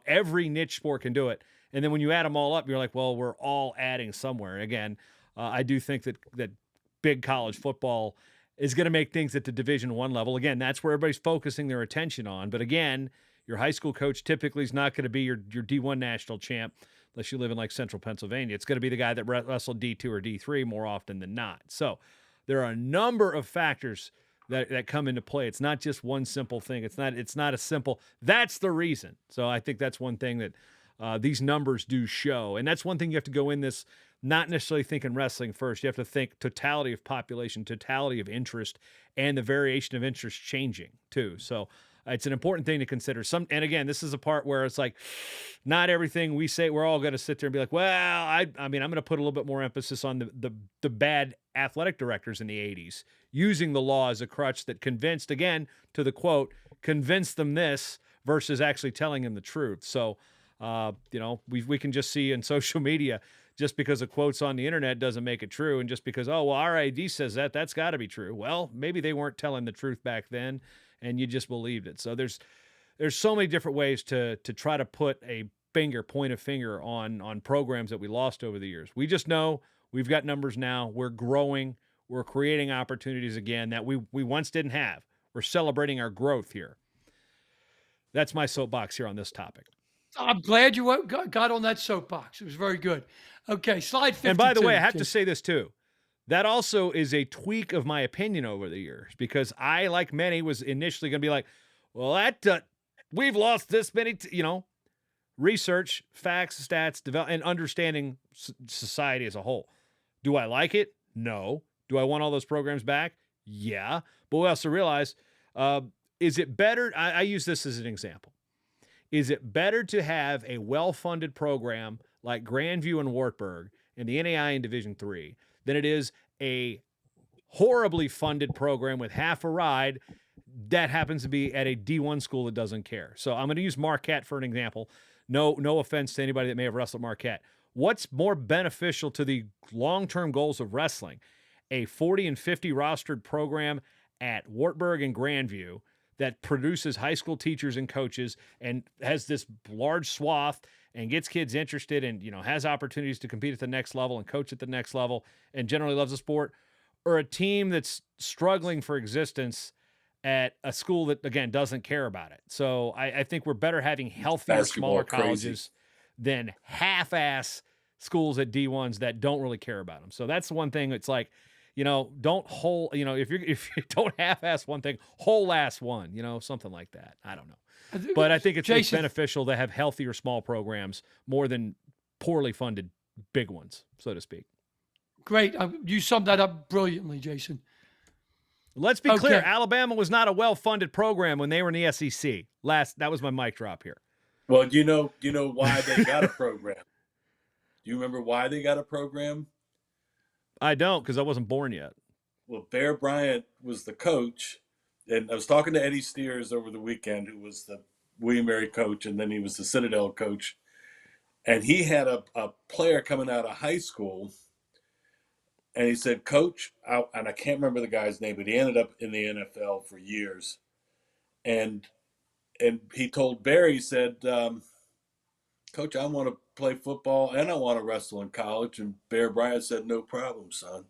Every niche sport can do it. And then when you add them all up, you're like, well, we're all adding somewhere. Again, I do think that big college football is going to make things at the Division I level. Again, that's where everybody's focusing their attention on. But again, your high school coach typically is not going to be your D1 national champ unless you live in like central Pennsylvania. It's going to be the guy that wrestled D2 or D3 more often than not. So there are a number of factors that come into play. It's not just one simple thing. It's not a simple, that's the reason. So I think that's one thing that these numbers do show. And that's one thing you have to go in this, not necessarily thinking wrestling first. You have to think totality of population, totality of interest, and the variation of interest changing too. So it's an important thing to consider. And again, this is a part where it's like, not everything we say, we're all going to sit there and be like, well, I mean, I'm going to put a little bit more emphasis on the bad athletic directors in the 80s, using the law as a crutch that convinced, again, to the quote, convinced them this versus actually telling them the truth. So, we can just see in social media, just because a quote's on the internet doesn't make it true. And just because, oh, well, RID says that's got to be true. Well, maybe they weren't telling the truth back then and you just believed it. So there's there's so many different ways to try to put a point a finger on programs that we lost over the years. We just know we've got numbers now. We're growing. We're creating opportunities again that we once didn't have. We're celebrating our growth here. That's my soapbox here on this topic. I'm glad you got on that soapbox. It was very good. Okay, slide 52. And by the way, I have to Jason. say this too. That also is a tweak of my opinion over the years, because I, like many, was initially going to be like, well, we've lost this many, research, facts, stats, and understanding society as a whole. Do I like it? No. Do I want all those programs back? Yeah. But we also realize, is it better? I use this as an example. Is it better to have a well-funded program like Grandview and Wartburg in the NAI in Division III than it is a horribly funded program with half a ride that happens to be at a D1 school that doesn't care? So I'm going to use Marquette for an example. No offense to anybody that may have wrestled Marquette. What's more beneficial to the long-term goals of wrestling? A 40 and 50 rostered program at Wartburg and Grandview that produces high school teachers and coaches and has this large swath and gets kids interested and, has opportunities to compete at the next level and coach at the next level and generally loves the sport, or a team that's struggling for existence at a school that, again, doesn't care about it? So I think we're better having healthier, Basketball smaller crazy. colleges than half-ass schools at D1s that don't really care about them. So that's the one thing. It's like, don't if you don't half-ass one thing, whole-ass one, something like that. I don't know. But I think it's beneficial to have healthier small programs more than poorly funded big ones, so to speak. Great. You summed that up brilliantly, Jason. Let's be clear. Alabama was not a well-funded program when they were in the SEC. That was my mic drop here. Well, you know why they got a program? Do you remember why they got a program? I don't, because I wasn't born yet. Well, Bear Bryant was the coach, and I was talking to Eddie Steers over the weekend, who was the William & Mary coach, and then he was the Citadel coach. And he had a player coming out of high school, and he said, Coach, and I can't remember the guy's name, but he ended up in the NFL for years. And he told Barry, he said, Coach, I want to play football and I want to wrestle in college. And Bear Bryant said, no problem, son.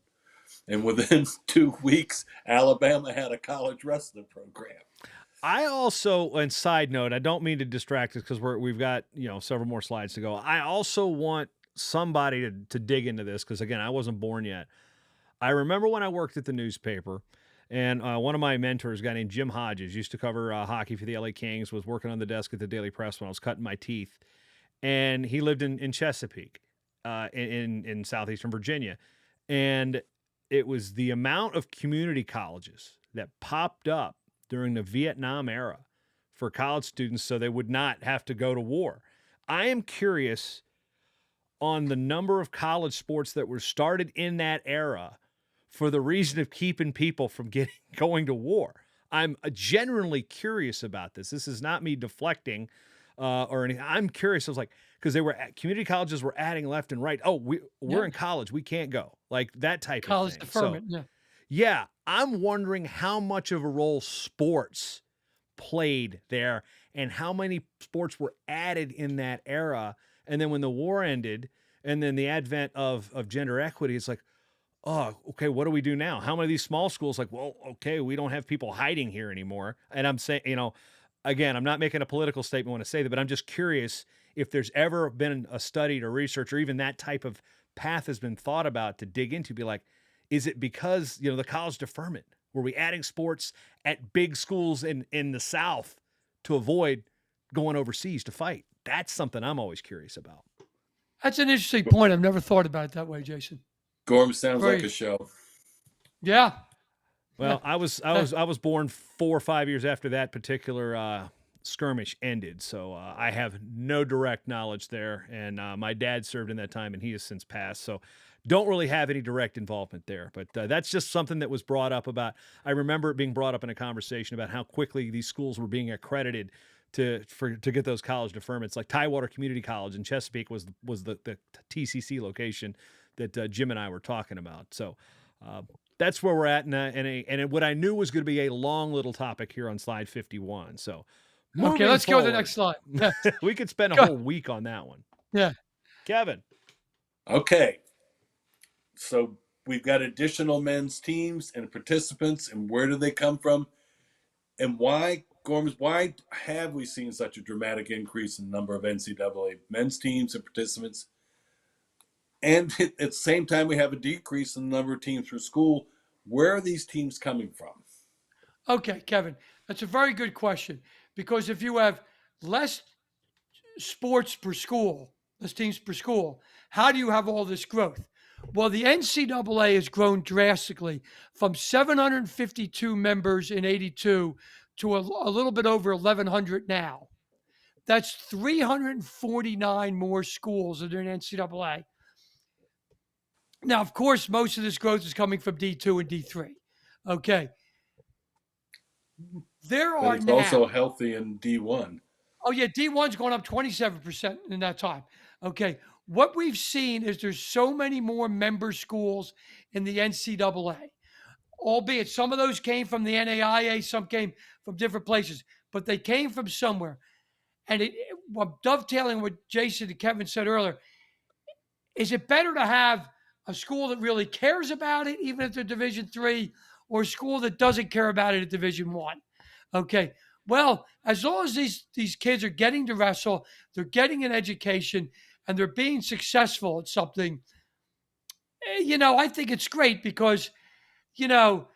And within 2 weeks, Alabama had a college wrestling program. I also, and side note, I don't mean to distract us because we've got several more slides to go. I also want somebody to dig into this because, again, I wasn't born yet. I remember when I worked at the newspaper, and one of my mentors, a guy named Jim Hodges, used to cover hockey for the LA Kings, was working on the desk at the Daily Press when I was cutting my teeth. And he lived in Chesapeake, in southeastern Virginia. And it was the amount of community colleges that popped up during the Vietnam era for college students so they would not have to go to war. I am curious on the number of college sports that were started in that era for the reason of keeping people from going to war. I'm genuinely curious about this. This is not me deflecting or anything. I'm curious. I was like, because community colleges were adding left and right. Oh, we're in college. We can't go. Like that type college of thing. Deferment. So, yeah. I'm wondering how much of a role sports played there and how many sports were added in that era. And then when the war ended and then the advent of gender equity, it's like, oh, okay, what do we do now? How many of these small schools like, well, okay, we don't have people hiding here anymore. And I'm saying, again, I'm not making a political statement when I say that, but I'm just curious if there's ever been a study or research or even that type of path has been thought about to dig into, be like, is it because, the college deferment? Were we adding sports at big schools in the South to avoid going overseas to fight? That's something I'm always curious about. That's an interesting point. I've never thought about it that way, Jason. Gorm sounds like a show. Yeah. Well, I was born 4 or 5 years after that particular skirmish ended, so I have no direct knowledge there. And my dad served in that time, and he has since passed. So don't really have any direct involvement there. But that's just something that was brought up about. I remember it being brought up in a conversation about how quickly these schools were being accredited to get those college deferments. Like Tidewater Community College in Chesapeake was the TCC location that Jim and I were talking about. So that's where we're at. And what I knew was going to be a long little topic here on slide 51. So Okay, Moving let's go to the forward. next slide. Yeah. We could spend a Go. whole week on that one. Yeah. Kevin. Okay. So we've got additional men's teams and participants, and where do they come from? And why, Gorms, why have we seen such a dramatic increase in the number of NCAA men's teams and participants? And at the same time, we have a decrease in the number of teams per school. Where are these teams coming from? Okay, Kevin, that's a very good question because if you have less sports per school, less teams per school, how do you have all this growth? Well, the NCAA has grown drastically from 752 members in 82 to a little bit over 1,100 now. That's 349 more schools that are in NCAA. Now, of course, most of this growth is coming from D2 and D3. Okay. There But are it's also now, healthy in D1. oh, yeah, D1's gone up 27% in that time. Okay. What we've seen is there's so many more member schools in the NCAA, albeit some of those came from the NAIA, some came from different places, but they came from somewhere. And well, dovetailing what Jason and Kevin said earlier, is it better to have a school that really cares about it, even if they're Division III, or a school that doesn't care about it at Division I? Okay. Well, as long as these kids are getting to wrestle, they're getting an education, and they're being successful at something, I think it's great because, you know,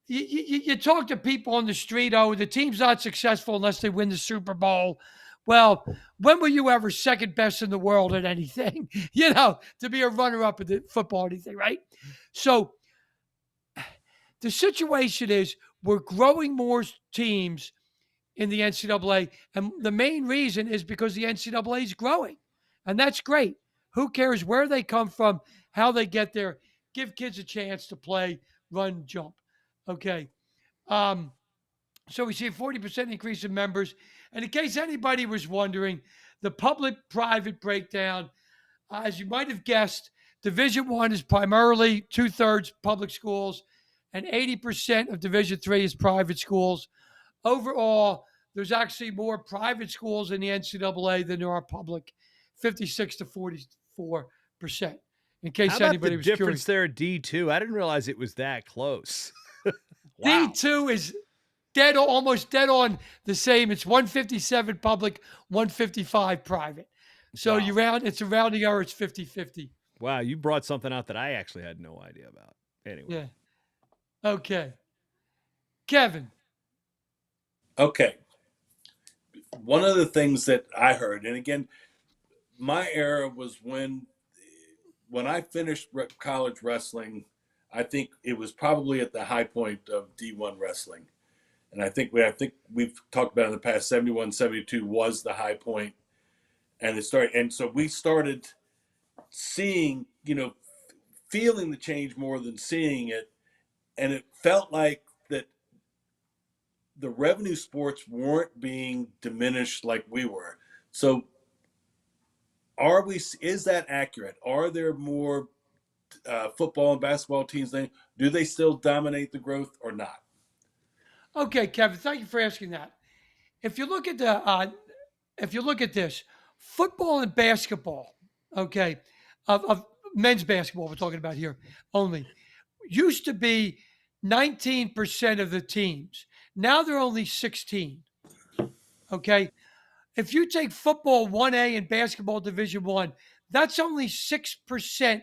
you talk to people on the street, oh, the team's not successful unless they win the Super Bowl. Well, when were you ever second best in the world at anything, to be a runner up in the football or anything, right? So the situation is we're growing more teams in the NCAA. And the main reason is because the NCAA is growing. And that's great. Who cares where they come from, how they get there? Give kids a chance to play, run, jump. Okay. So we see a 40% increase in members. And in case anybody was wondering, the public-private breakdown, as you might have guessed, Division One is primarily 2/3 public schools, and 80% of Division Three is private schools. Overall, there's actually more private schools in the NCAA than there are public, 56 to 44%. In How case about the anybody was difference curious, there at D2? I didn't realize it was that close. Wow. D2 is almost dead on the same. It's 157 public, 155 private. So Wow. it's a rounding error. It's 50-50. Wow, you brought something out that I actually had no idea about. Anyway. Yeah. Okay. Kevin. Okay. One of the things that I heard, and again, my era was when I finished college wrestling, I think it was probably at the high point of D1 wrestling. And I think we've talked about in the past, 71, 72 was the high point. And so we started seeing, feeling the change more than seeing it. And it felt like that the revenue sports weren't being diminished like we were. So is that accurate? Are there more football and basketball teams? Do they still dominate the growth or not? Okay, Kevin. Thank you for asking that. If you look at this, football and basketball, okay, of men's basketball, we're talking about here only, used to be 19% of the teams. Now they're only 16. Okay. If you take football 1A and basketball Division One, that's only 6%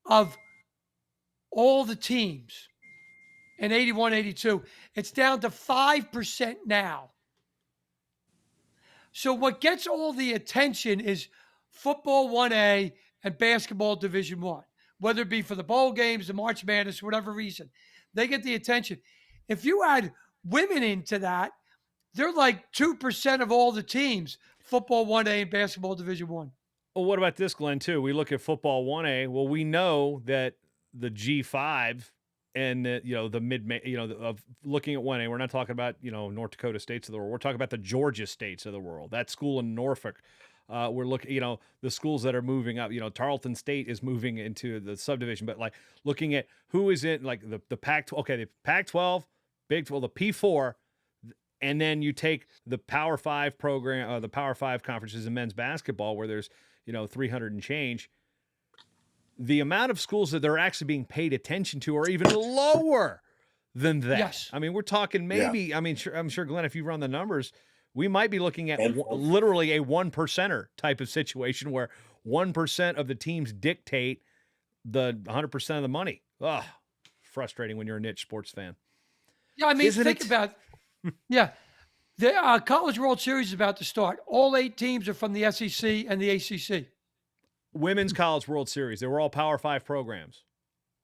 of all the teams in 81, 82. It's down to 5% now. So what gets all the attention is football 1A and basketball Division One, whether it be for the bowl games, the March Madness, whatever reason. They get the attention. If you add women into that, they're like 2% of all the teams, football 1A and basketball Division One. Well, what about this, Glenn, too? We look at football 1A. Well, we know that the G5 and the mid, of looking at 1A, we're not talking about, North Dakota states of the world. We're talking about the Georgia states of the world. That school in Norfolk. We're looking, the schools that are moving up. Tarleton State is moving into the subdivision, but like looking at who is in like the Pac-12. Okay, the Pac-12, Big 12, the P4, And then you take the Power 5 program, the Power 5 conferences in men's basketball, where there's 300 and change. The amount of schools that they're actually being paid attention to are even lower than that. Yes. I mean, we're talking maybe. Yeah. I mean, I'm sure, Glenn, if you run the numbers, we might be looking at And- literally a 1%er type of situation where 1% of the teams dictate the 100% of the money. Ugh, frustrating when you're a niche sports fan. Yeah, I mean, Isn't think it? about yeah. The College World Series is about to start. All 8 teams are from the SEC and the ACC. Women's College World Series, they were all Power 5 programs.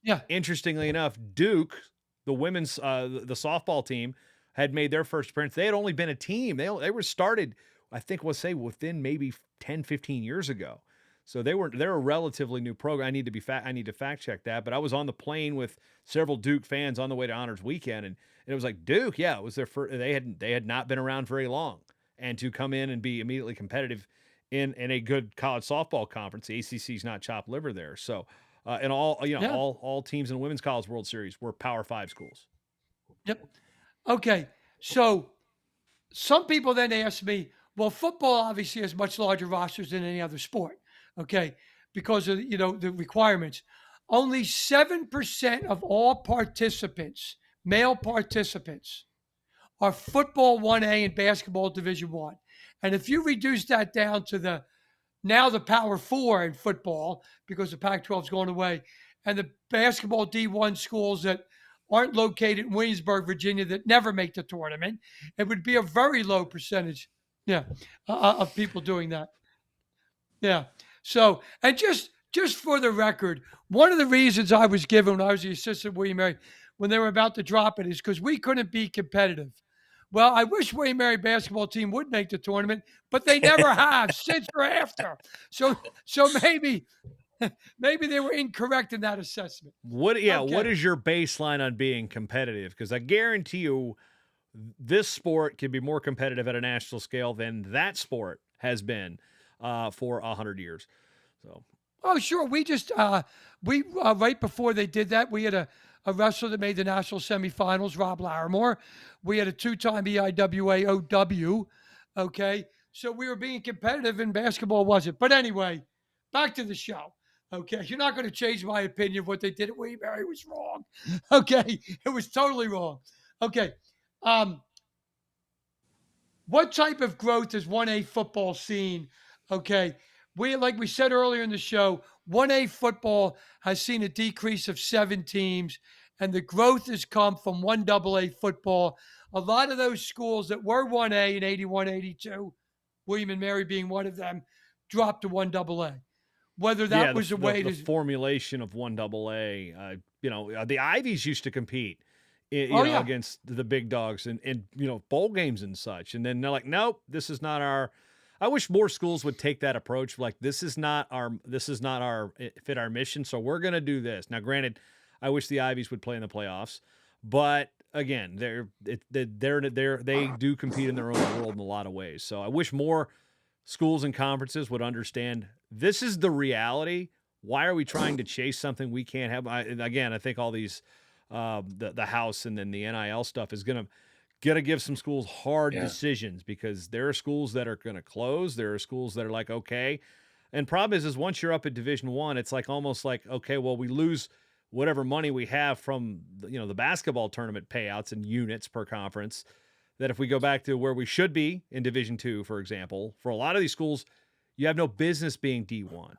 Yeah. Interestingly enough, Duke, the women's the softball team, had made their first appearance. They had only been a team. They were started, I think we'll say, within maybe 10, 15 years ago. So they're a relatively new program. I need to fact check that. But I was on the plane with several Duke fans on the way to Honors Weekend, and it was like, Duke, yeah, it was their first. They had not been around very long, and to come in and be immediately competitive in a good college softball conference, the ACC's not chopped liver there. So, and all teams in the Women's College World Series were Power 5 schools. Yep. Okay. So some people then ask me, well, football obviously has much larger rosters than any other sport. Okay. Because of, the requirements. Only 7% of all participants, male participants, are football 1A and basketball Division 1. And if you reduce that down to now the Power 4 in football, because the Pac-12 is going away, and the basketball D1 schools that aren't located in Williamsburg, Virginia, that never make the tournament, it would be a very low percentage, of people doing that. Yeah. So, and just for the record, one of the reasons I was given when I was the assistant William Mary when they were about to drop it is because we couldn't be competitive. Well, I wish William Mary basketball team would make the tournament, but they never have since or after. So maybe they were incorrect in that assessment. What Okay. is your baseline on being competitive? Because I guarantee you this sport can be more competitive at a national scale than that sport has been for 100 years. So, Oh, sure. We just right before they did that, we had a wrestler that made the national semifinals, Rob Larimore. We had a 2-time EIWA OW. Okay. So we were being competitive and basketball wasn't. But anyway, back to the show. Okay. You're not going to change my opinion of what they did at William Mary was wrong. Okay. It was totally wrong. Okay. What type of growth has 1A football seen? Okay. Like we said earlier in the show, 1A football has seen a decrease of 7 teams, and the growth has come from 1AA football. A lot of those schools that were 1A in 81, 82, William and Mary being one of them, dropped to 1AA. Whether that was a way the to formulation of 1AA, the Ivies used to compete against the big dogs and bowl games and such. And then they're like, nope, this is not our. I wish more schools would take that approach. Like, this is not our fit our mission. So we're going to do this. Now, granted, I wish the Ivies would play in the playoffs, but again, they do compete in their own world in a lot of ways. So I wish more schools and conferences would understand this is the reality. Why are we trying to chase something we can't have? I think all these, the house and then the NIL stuff is going to give some schools hard decisions, because there are schools that are going to close. There are schools that are like, okay. And problem is once you're up at Division I, it's like almost like, okay, well, we lose whatever money we have from the basketball tournament payouts and units per conference. That if we go back to where we should be in Division II, for example, for a lot of these schools, you have no business being D1.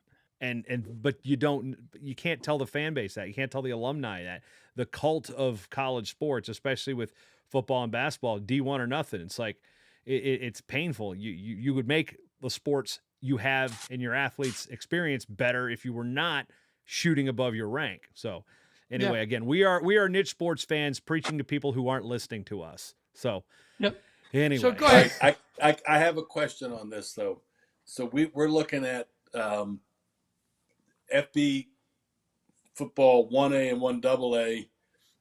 But you can't tell the fan base that. You can't tell the alumni that. The cult of college sports, especially with football and basketball, D1 or nothing. It's like it's painful. You would make the sports you have in your athletes' experience better if you were not shooting above your rank. So anyway, again, we are niche sports fans preaching to people who aren't listening to us. So anyway, So go ahead. I have a question on this though. So we're looking at FB football 1A and 1AA.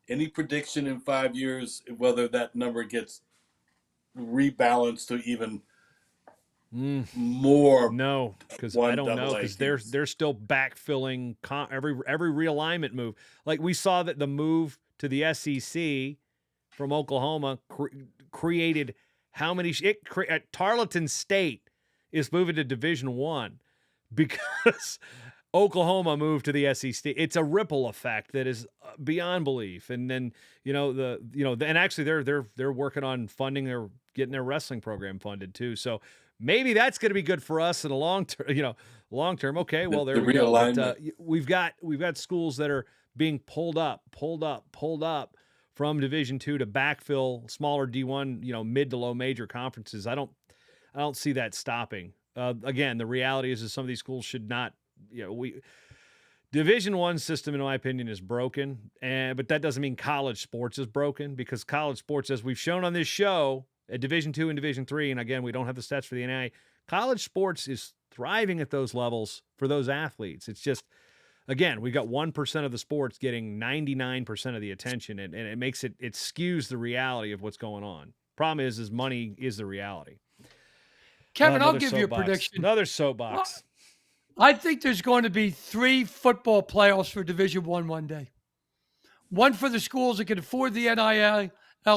Any prediction in 5 years whether that number gets rebalanced to even more? No, because I don't know, because they're still backfilling every realignment move. Like we saw that the move to the SEC from Oklahoma created how many Tarleton State is moving to Division I because Oklahoma moved to the SEC. It's a ripple effect that is beyond belief. And then, and actually they're working on funding getting their wrestling program funded too. So maybe that's going to be good for us in a long term. Okay, well, there we go. But, we've got schools that are being pulled up from Division II to backfill smaller D1, mid to low major conferences. I don't see that stopping. Again, the reality is some of these schools should not, Division I system, in my opinion, is broken. But that doesn't mean college sports is broken, because college sports, as we've shown on this show, at Division II and Division III, and again, we don't have the stats for the NCAA, college sports is thriving at those levels for those athletes. It's just, again, we got 1% of the sports getting 99% of the attention, and it makes it skews the reality of what's going on. Problem is money is the reality. Kevin, I'll give you a prediction. Another soapbox. I think there's going to be 3 football playoffs for Division I one day. One for the schools that can afford the NIL,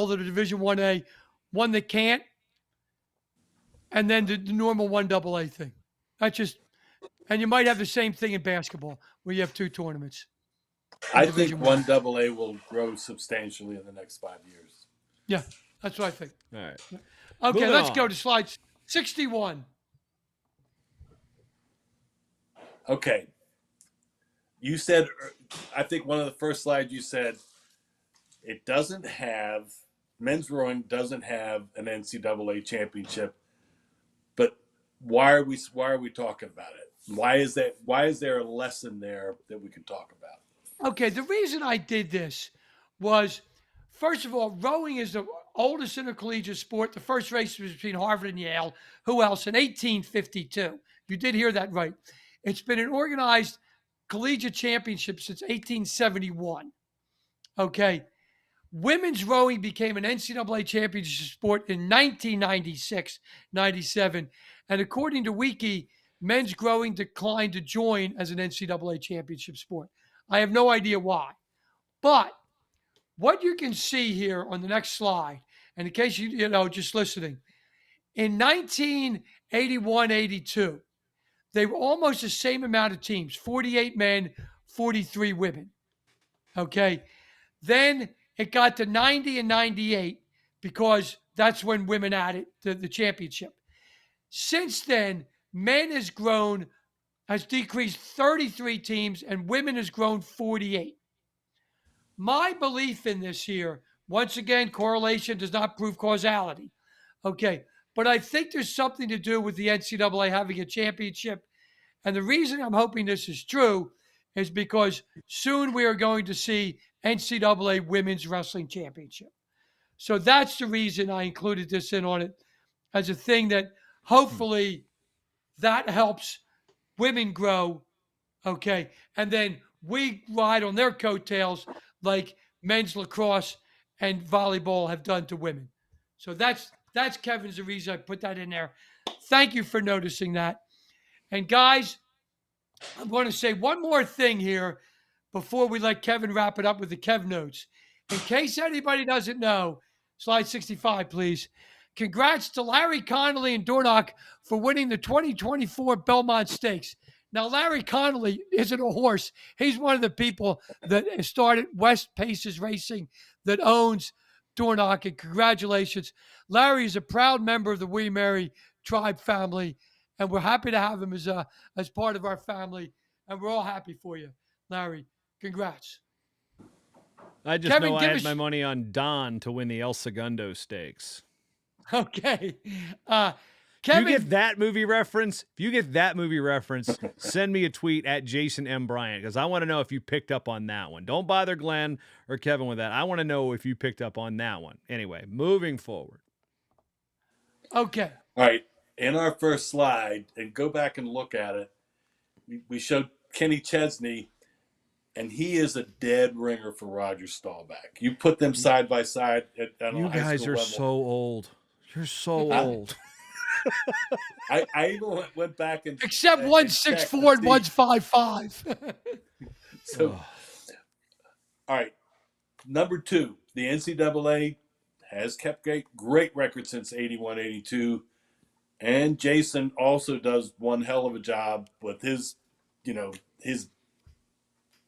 the Division 1A, one that can't, and then the normal 1AA thing. And you might have the same thing in basketball where you have 2 tournaments. I think 1AA will grow substantially in the next 5 years. Yeah, that's what I think. All right. Okay, let's go to slide 61. Okay. You said, I think one of the first slides you said, men's rowing doesn't have an NCAA championship, but why are we talking about it? Why is there a lesson there that we can talk about? Okay, the reason I did this was, first of all, rowing is the oldest intercollegiate sport. The first race was between Harvard and Yale. Who else? In 1852. You did hear that right. It's been an organized collegiate championship since 1871. Okay. Women's rowing became an NCAA championship sport in 1996, 97. And according to Wiki, men's rowing declined to join as an NCAA championship sport. I have no idea why. But what you can see here on the next slide, and in case just listening, in 1981-82, they were almost the same amount of teams, 48 men, 43 women. Okay. Then it got to 90 and 98 because that's when women added the championship. Since then, men has decreased 33 teams and women has grown 48. My belief in this here, once again, correlation does not prove causality. Okay. But I think there's something to do with the NCAA having a championship. And the reason I'm hoping this is true is because soon we are going to see NCAA Women's Wrestling Championship. So that's the reason I included this in on it as a thing that hopefully that helps women grow, okay? And then we ride on their coattails like men's lacrosse and volleyball have done to women. So that's Kevin's the reason I put that in there. Thank you for noticing that. And guys, I'm going to say one more thing here before we let Kevin wrap it up with the Kev notes. In case anybody doesn't know, slide 65, please. Congrats to Larry Connolly and Dornock for winning the 2024 Belmont Stakes. Now, Larry Connolly isn't a horse. He's one of the people that started West Paces Racing that owns Dornock, and congratulations. Larry is a proud member of the William Mary tribe family, and we're happy to have him as part of our family, and we're all happy for you, Larry. Congrats. I just know I had my money on Don to win the El Segundo Stakes. Okay. Kevin, if you get that movie reference, send me a tweet at Jason M. Bryant, because I want to know if you picked up on that one. Don't bother Glenn or Kevin with that. I want to know if you picked up on that one. Anyway, moving forward. Okay. All right. In our first slide, and go back and look at it, we showed Kenny Chesney, and he is a dead ringer for Roger Staubach. You put them side by side at you guys are level. So old. You're so old. I even went back and except 164 and 155. So, all right. Number 2, the NCAA has kept great record since 81, 82. And Jason also does one hell of a job with his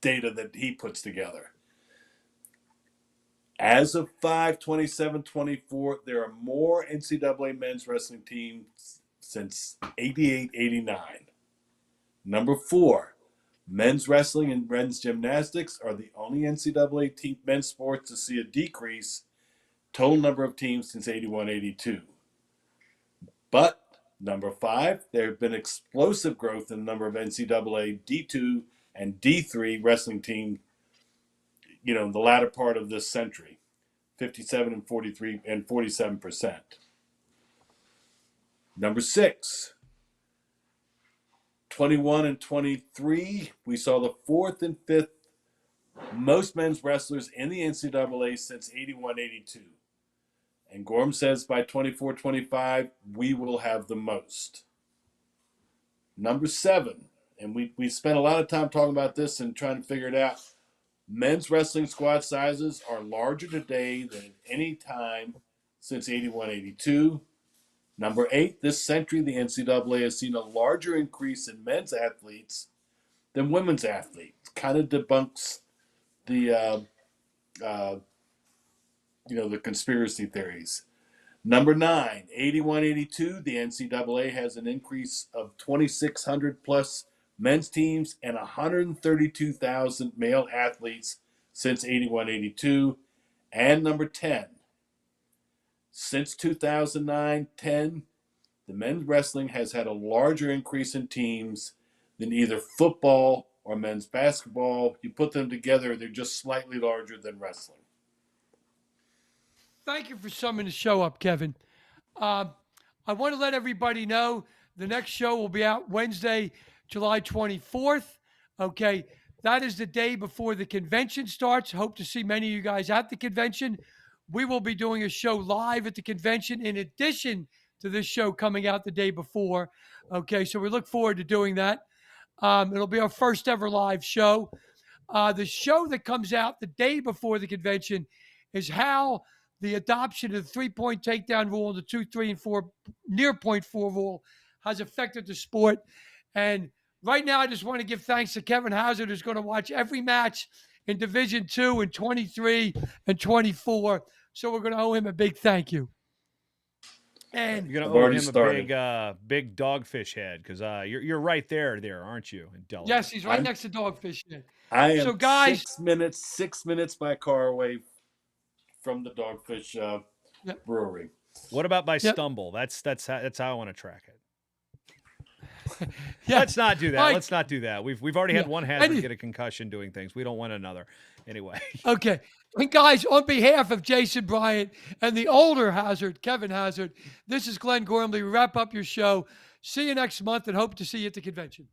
data that he puts together. As of 5/27/24, there are more NCAA men's wrestling teams since 88, 89. Number 4, men's wrestling and men's gymnastics are the only NCAA men's sports to see a decrease total number of teams since 81, 82. But number 5, there have been explosive growth in the number of NCAA D2 and D3 wrestling teams, in the latter part of this century, 57 and 43 and 47%. Number 6, 21 and 23, we saw the 4th and 5th most men's wrestlers in the NCAA since 81, 82. And Gorm says by 24-25, we will have the most. Number 7, and we spent a lot of time talking about this and trying to figure it out. Men's wrestling squad sizes are larger today than at any time since 81, 82. Number 8, this century, the NCAA has seen a larger increase in men's athletes than women's athletes. Kind of debunks the the conspiracy theories. Number 9, 81, 82, the NCAA has an increase of 2,600 plus men's teams and 132,000 male athletes since 81, 82. And number 10, since 2009-10, the men's wrestling has had a larger increase in teams than either football or men's basketball. You put them together, they're just slightly larger than wrestling. Thank you for summing the show up, Kevin. I want to let everybody know the next show will be out Wednesday, July 24th. Okay, that is the day before the convention starts. Hope to see many of you guys at the convention. We will be doing a show live at the convention in addition to this show coming out the day before. Okay, so we look forward to doing that. It'll be our first ever live show. The show that comes out the day before the convention is how the adoption of the 3-point takedown rule and the 2, 3, and 4 near point 4 rule has affected the sport. And right now, I just want to give thanks to Kevin Hazard, who's going to watch every match in Division 2 and 23 and 24. So we're going to owe him a big thank you. And you're going to owe him a big dogfish head because you're right there, aren't you? In Delaware. Yes, he's right next to Dogfish Head. I am so, guys, 6 minutes by car away from the Dogfish Brewery. What about by stumble? That's how I want to track it. Let's not do that. Let's not do that. We've already had one hazard get a concussion doing things. We don't want another. Anyway. Okay. And guys, on behalf of Jason Bryant and the older Hazard, Kevin Hazard, this is Glenn Gormley. We wrap up your show. See you next month and hope to see you at the convention.